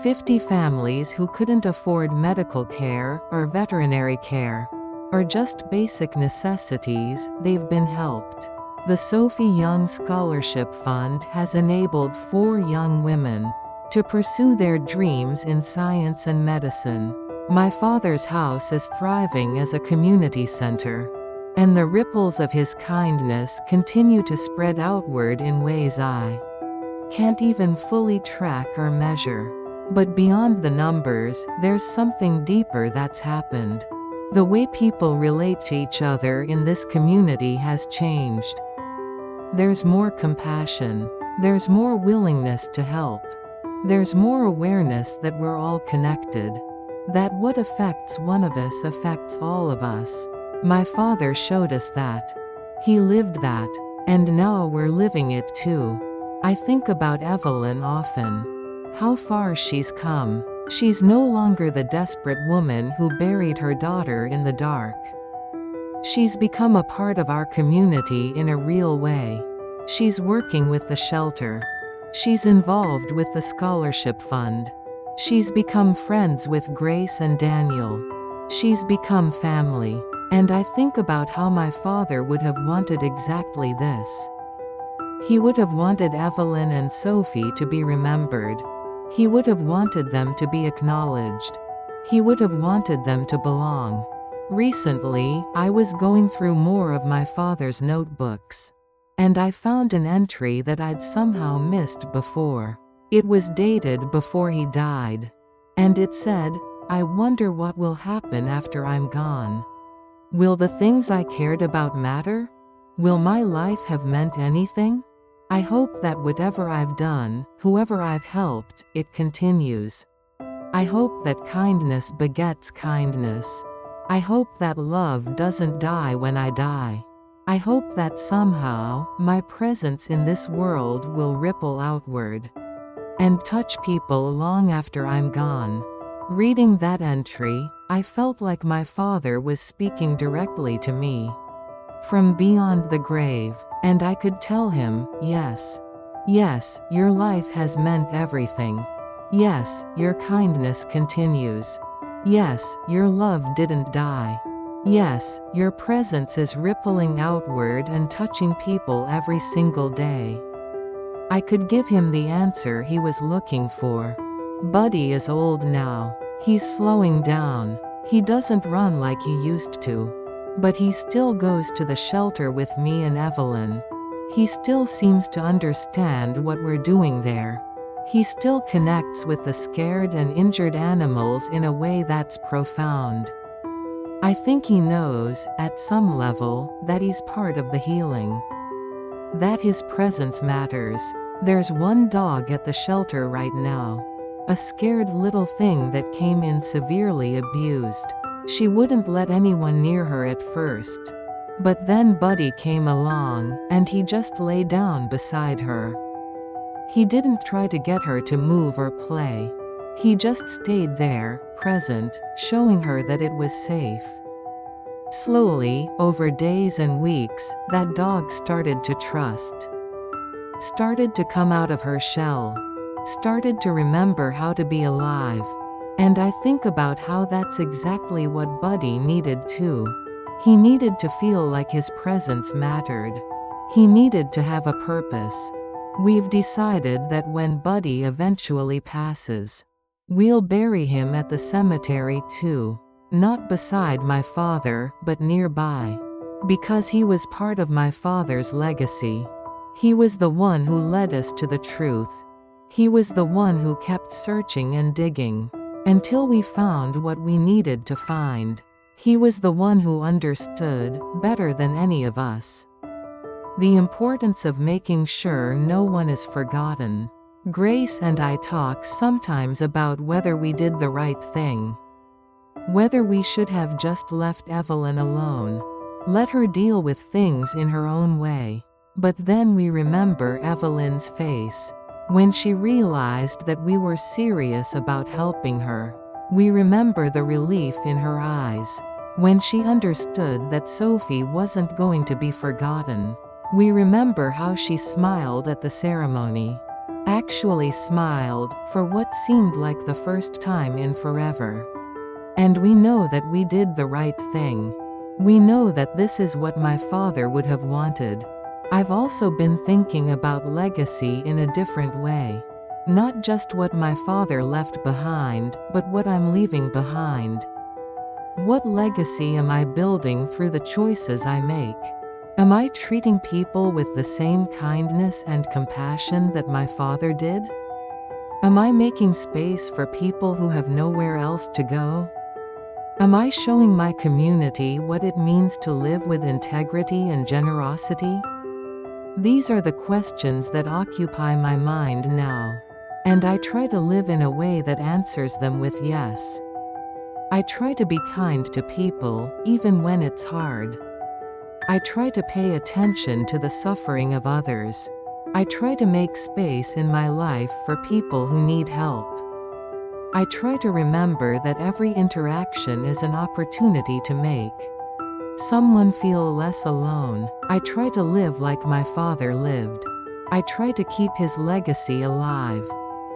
50 families who couldn't afford medical care or veterinary care, or just basic necessities. They've been helped. The Sophie Young Scholarship Fund has enabled 4 young women to pursue their dreams in science and medicine. My father's house is thriving as a community center, and the ripples of his kindness continue to spread outward in ways I can't even fully track or measure. But beyond the numbers, there's something deeper that's happened. The way people relate to each other in this community has changed. There's more compassion. There's more willingness to help. There's more awareness that we're all connected. That what affects one of us affects all of us. My father showed us that. He lived that. And now we're living it too. I think about Evelyn often. How far she's come. She's no longer the desperate woman who buried her daughter in the dark. She's become a part of our community in a real way. She's working with the shelter. She's involved with the scholarship fund. She's become friends with Grace and Daniel. She's become family. And I think about how my father would have wanted exactly this. He would have wanted Evelyn and Sophie to be remembered. He would have wanted them to be acknowledged. He would have wanted them to belong. Recently, I was going through more of my father's notebooks, and I found an entry that I'd somehow missed before. It was dated before he died. And it said, "I wonder what will happen after I'm gone. Will the things I cared about matter? Will my life have meant anything? I hope that whatever I've done, whoever I've helped, it continues. I hope that kindness begets kindness. I hope that love doesn't die when I die. I hope that somehow, my presence in this world will ripple outward and touch people long after I'm gone." Reading that entry, I felt like my father was speaking directly to me from beyond the grave, and I could tell him, yes. Yes, your life has meant everything. Yes, your kindness continues. Yes, your love didn't die. Yes, your presence is rippling outward and touching people every single day. I could give him the answer he was looking for. Buddy is old now. He's slowing down. He doesn't run like he used to. But he still goes to the shelter with me and Evelyn. He still seems to understand what we're doing there. He still connects with the scared and injured animals in a way that's profound. I think he knows, at some level, that he's part of the healing. That his presence matters. There's one dog at the shelter right now. A scared little thing that came in severely abused. She wouldn't let anyone near her at first. But then Buddy came along, and he just lay down beside her. He didn't try to get her to move or play. He just stayed there, present, showing her that it was safe. Slowly, over days and weeks, that dog started to trust. Started to come out of her shell. Started to remember how to be alive. And I think about how that's exactly what Buddy needed too. He needed to feel like his presence mattered. He needed to have a purpose. We've decided that when Buddy eventually passes, we'll bury him at the cemetery too. Not beside my father, but nearby. Because he was part of my father's legacy. He was the one who led us to the truth. He was the one who kept searching and digging until we found what we needed to find. He was the one who understood, better than any of us, The importance of making sure no one is forgotten. Grace and I talk sometimes about whether we did the right thing. Whether we should have just left Evelyn alone. Let her deal with things in her own way. But then we remember Evelyn's face. When she realized that we were serious about helping her. We remember the relief in her eyes. When she understood that Sophie wasn't going to be forgotten. We remember how she smiled at the ceremony. Actually smiled, for what seemed like the first time in forever. And we know that we did the right thing. We know that this is what my father would have wanted. I've also been thinking about legacy in a different way. Not just what my father left behind, but what I'm leaving behind. What legacy am I building through the choices I make? Am I treating people with the same kindness and compassion that my father did? Am I making space for people who have nowhere else to go? Am I showing my community what it means to live with integrity and generosity? These are the questions that occupy my mind now. And I try to live in a way that answers them with yes. I try to be kind to people, even when it's hard. I try to pay attention to the suffering of others. I try to make space in my life for people who need help. I try to remember that every interaction is an opportunity to make someone feel less alone. I try to live like my father lived. I try to keep his legacy alive.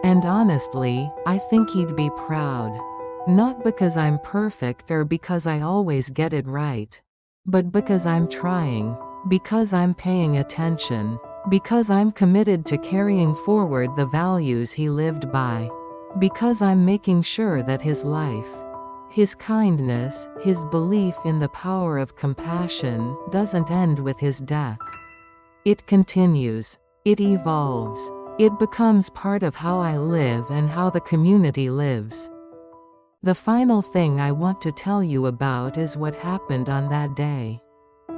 And honestly, I think he'd be proud. Not because I'm perfect or because I always get it right. But because I'm trying. Because I'm paying attention. Because I'm committed to carrying forward the values he lived by. Because I'm making sure that his life, his kindness, his belief in the power of compassion, doesn't end with his death. It continues. It evolves. It becomes part of how I live and how the community lives. The final thing I want to tell you about is what happened on that day.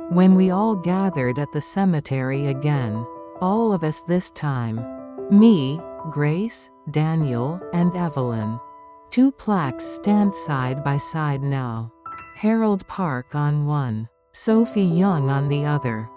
When we all gathered at the cemetery again. All of us this time. Me, Grace, Daniel, and Evelyn. 2 plaques stand side by side now. Harold Park on one. Sophie Young on the other.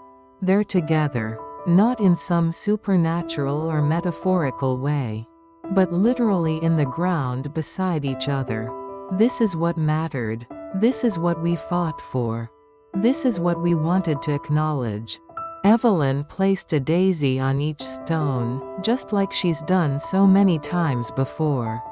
They're together. Not in some supernatural or metaphorical way. But literally in the ground beside each other. This is what mattered. This is what we fought for. This is what we wanted to acknowledge. Evelyn placed a daisy on each stone, just like she's done so many times before.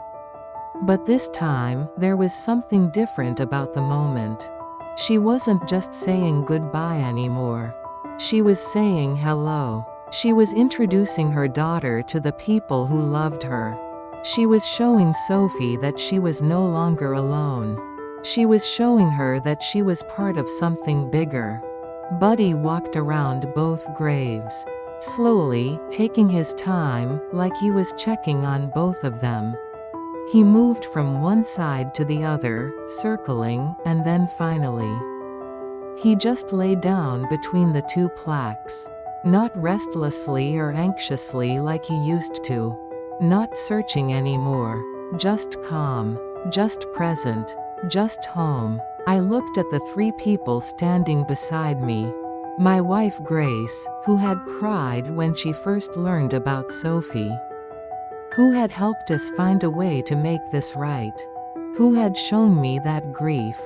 But this time, there was something different about the moment. She wasn't just saying goodbye anymore. She was saying hello. She was introducing her daughter to the people who loved her. She was showing Sophie that she was no longer alone. She was showing her that she was part of something bigger. Buddy walked around both graves. Slowly, taking his time, like he was checking on both of them. He moved from one side to the other, circling, and then finally. He just lay down between the 2 plaques. Not restlessly or anxiously like he used to. Not searching anymore. Just calm. Just present. Just home. I looked at the 3 people standing beside me. My wife Grace, who had cried when she first learned about Sophie. Who had helped us find a way to make this right. Who had shown me that grief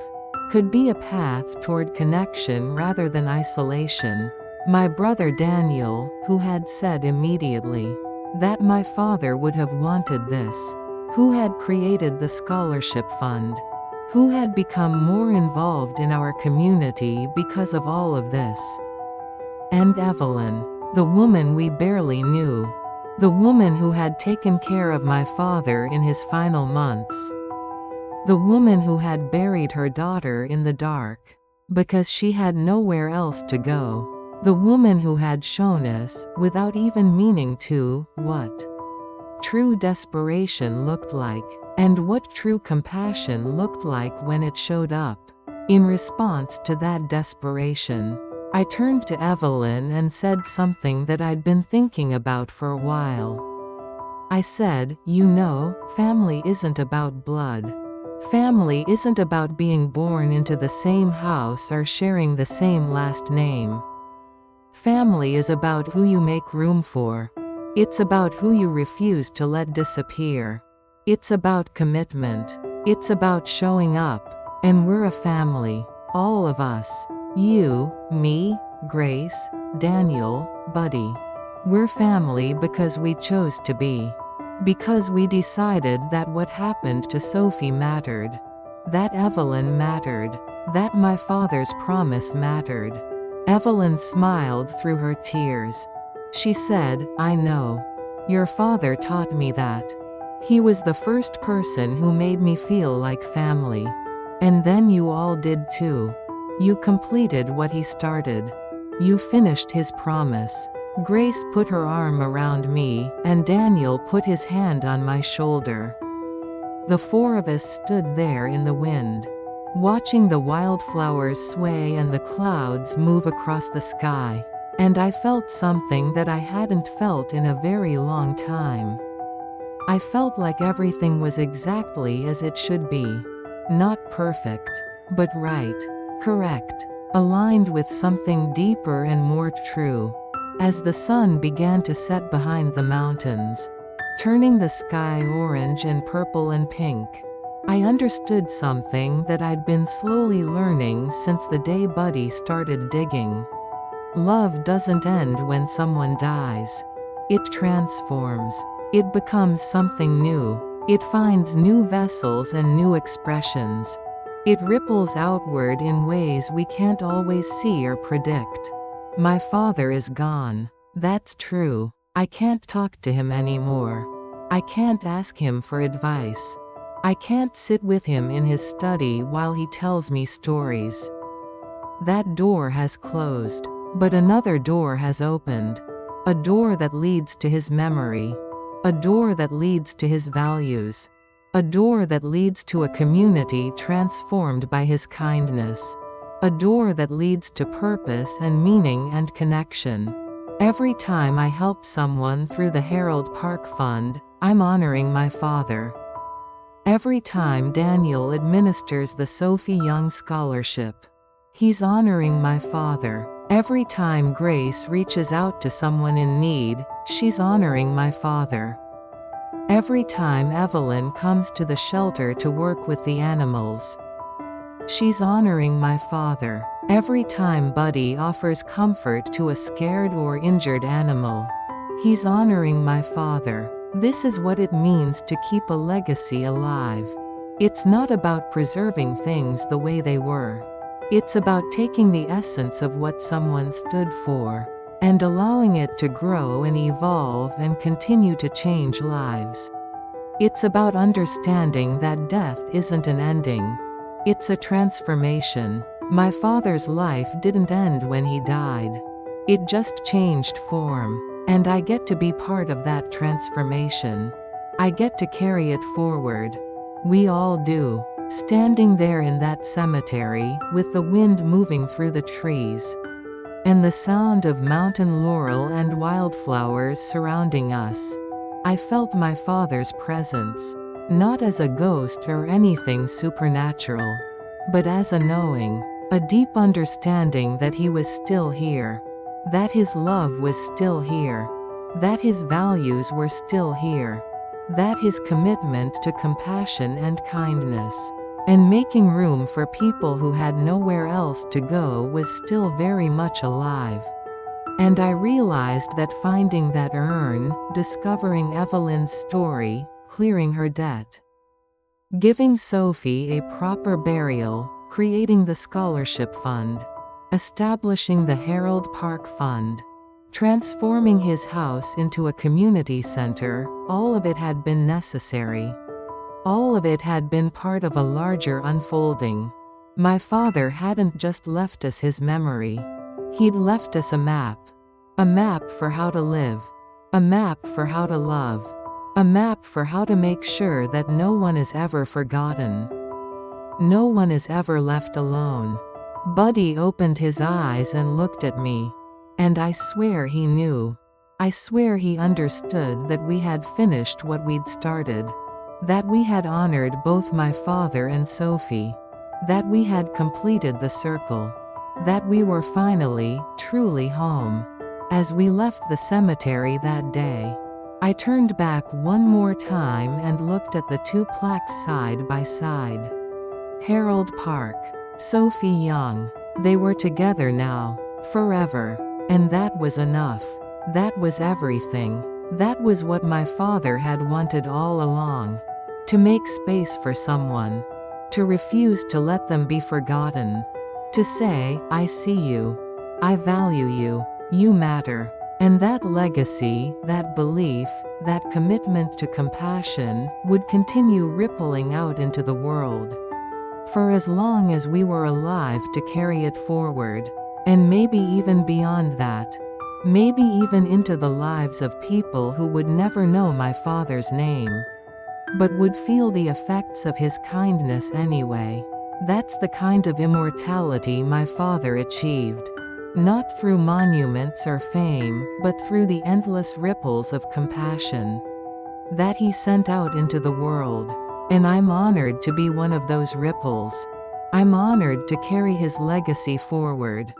could be a path toward connection rather than isolation. My brother Daniel, who had said immediately that my father would have wanted this. Who had created the scholarship fund. Who had become more involved in our community because of all of this. And Evelyn, the woman we barely knew. The woman who had taken care of my father in his final months. The woman who had buried her daughter in the dark. Because she had nowhere else to go. The woman who had shown us, without even meaning to, what true desperation looked like. And what true compassion looked like when it showed up. In response to that desperation. I turned to Evelyn and said something that I'd been thinking about for a while. I said, "You know, family isn't about blood. Family isn't about being born into the same house or sharing the same last name. Family is about who you make room for. It's about who you refuse to let disappear. It's about commitment. It's about showing up. And we're a family. All of us. You, me, Grace, Daniel, Buddy. We're family because we chose to be. Because we decided that what happened to Sophie mattered. That Evelyn mattered. That my father's promise mattered." Evelyn smiled through her tears. She said, "I know. Your father taught me that. He was the first person who made me feel like family. And then you all did too. You completed what he started. You finished his promise." Grace put her arm around me, and Daniel put his hand on my shoulder. The four of us stood there in the wind, watching the wildflowers sway and the clouds move across the sky. And I felt something that I hadn't felt in a very long time. I felt like everything was exactly as it should be. Not perfect, but right. Correct. Aligned with something deeper and more true. As the sun began to set behind the mountains, turning the sky orange and purple and pink, I understood something that I'd been slowly learning since the day Buddy started digging. Love doesn't end when someone dies. It transforms. It becomes something new. It finds new vessels and new expressions. It ripples outward in ways we can't always see or predict. My father is gone. That's true. I can't talk to him anymore. I can't ask him for advice. I can't sit with him in his study while he tells me stories. That door has closed. But another door has opened. A door that leads to his memory. A door that leads to his values. A door that leads to a community transformed by his kindness. A door that leads to purpose and meaning and connection. Every time I help someone through the Harold Park Fund, I'm honoring my father. Every time Daniel administers the Sophie Young Scholarship, he's honoring my father. Every time Grace reaches out to someone in need, she's honoring my father. Every time Evelyn comes to the shelter to work with the animals, she's honoring my father. Every time Buddy offers comfort to a scared or injured animal, he's honoring my father. This is what it means to keep a legacy alive. It's not about preserving things the way they were. It's about taking the essence of what someone stood for, and allowing it to grow and evolve and continue to change lives. It's about understanding that death isn't an ending. It's a transformation. My father's life didn't end when he died. It just changed form. And I get to be part of that transformation. I get to carry it forward. We all do. Standing there in that cemetery, with the wind moving through the trees, and the sound of mountain laurel and wildflowers surrounding us, I felt my father's presence. Not as a ghost or anything supernatural, but as a knowing, a deep understanding that he was still here. That his love was still here. That his values were still here. That his commitment to compassion and kindness, and making room for people who had nowhere else to go, was still very much alive. And I realized that finding that urn, discovering Evelyn's story, clearing her debt, giving Sophie a proper burial, creating the scholarship fund, establishing the Harold Park Fund, transforming his house into a community center, all of it had been necessary. All of it had been part of a larger unfolding. My father hadn't just left us his memory. He'd left us a map. A map for how to live. A map for how to love. A map for how to make sure that no one is ever forgotten. No one is ever left alone. Buddy opened his eyes and looked at me. And I swear he knew. I swear he understood that we had finished what we'd started. That we had honored both my father and Sophie. That we had completed the circle. That we were finally, truly home. As we left the cemetery that day, I turned back one more time and looked at the two plaques side by side. Harold Park, Sophie Young. They were together now, forever. And that was enough. That was everything. That was what my father had wanted all along. To make space for someone. To refuse to let them be forgotten. To say, I see you. I value you. You matter. And that legacy, that belief, that commitment to compassion, would continue rippling out into the world. For as long as we were alive to carry it forward. And maybe even beyond that. Maybe even into the lives of people who would never know my father's name. But would feel the effects of his kindness anyway. That's the kind of immortality my father achieved. Not through monuments or fame, but through the endless ripples of compassion that he sent out into the world. And I'm honored to be one of those ripples. I'm honored to carry his legacy forward.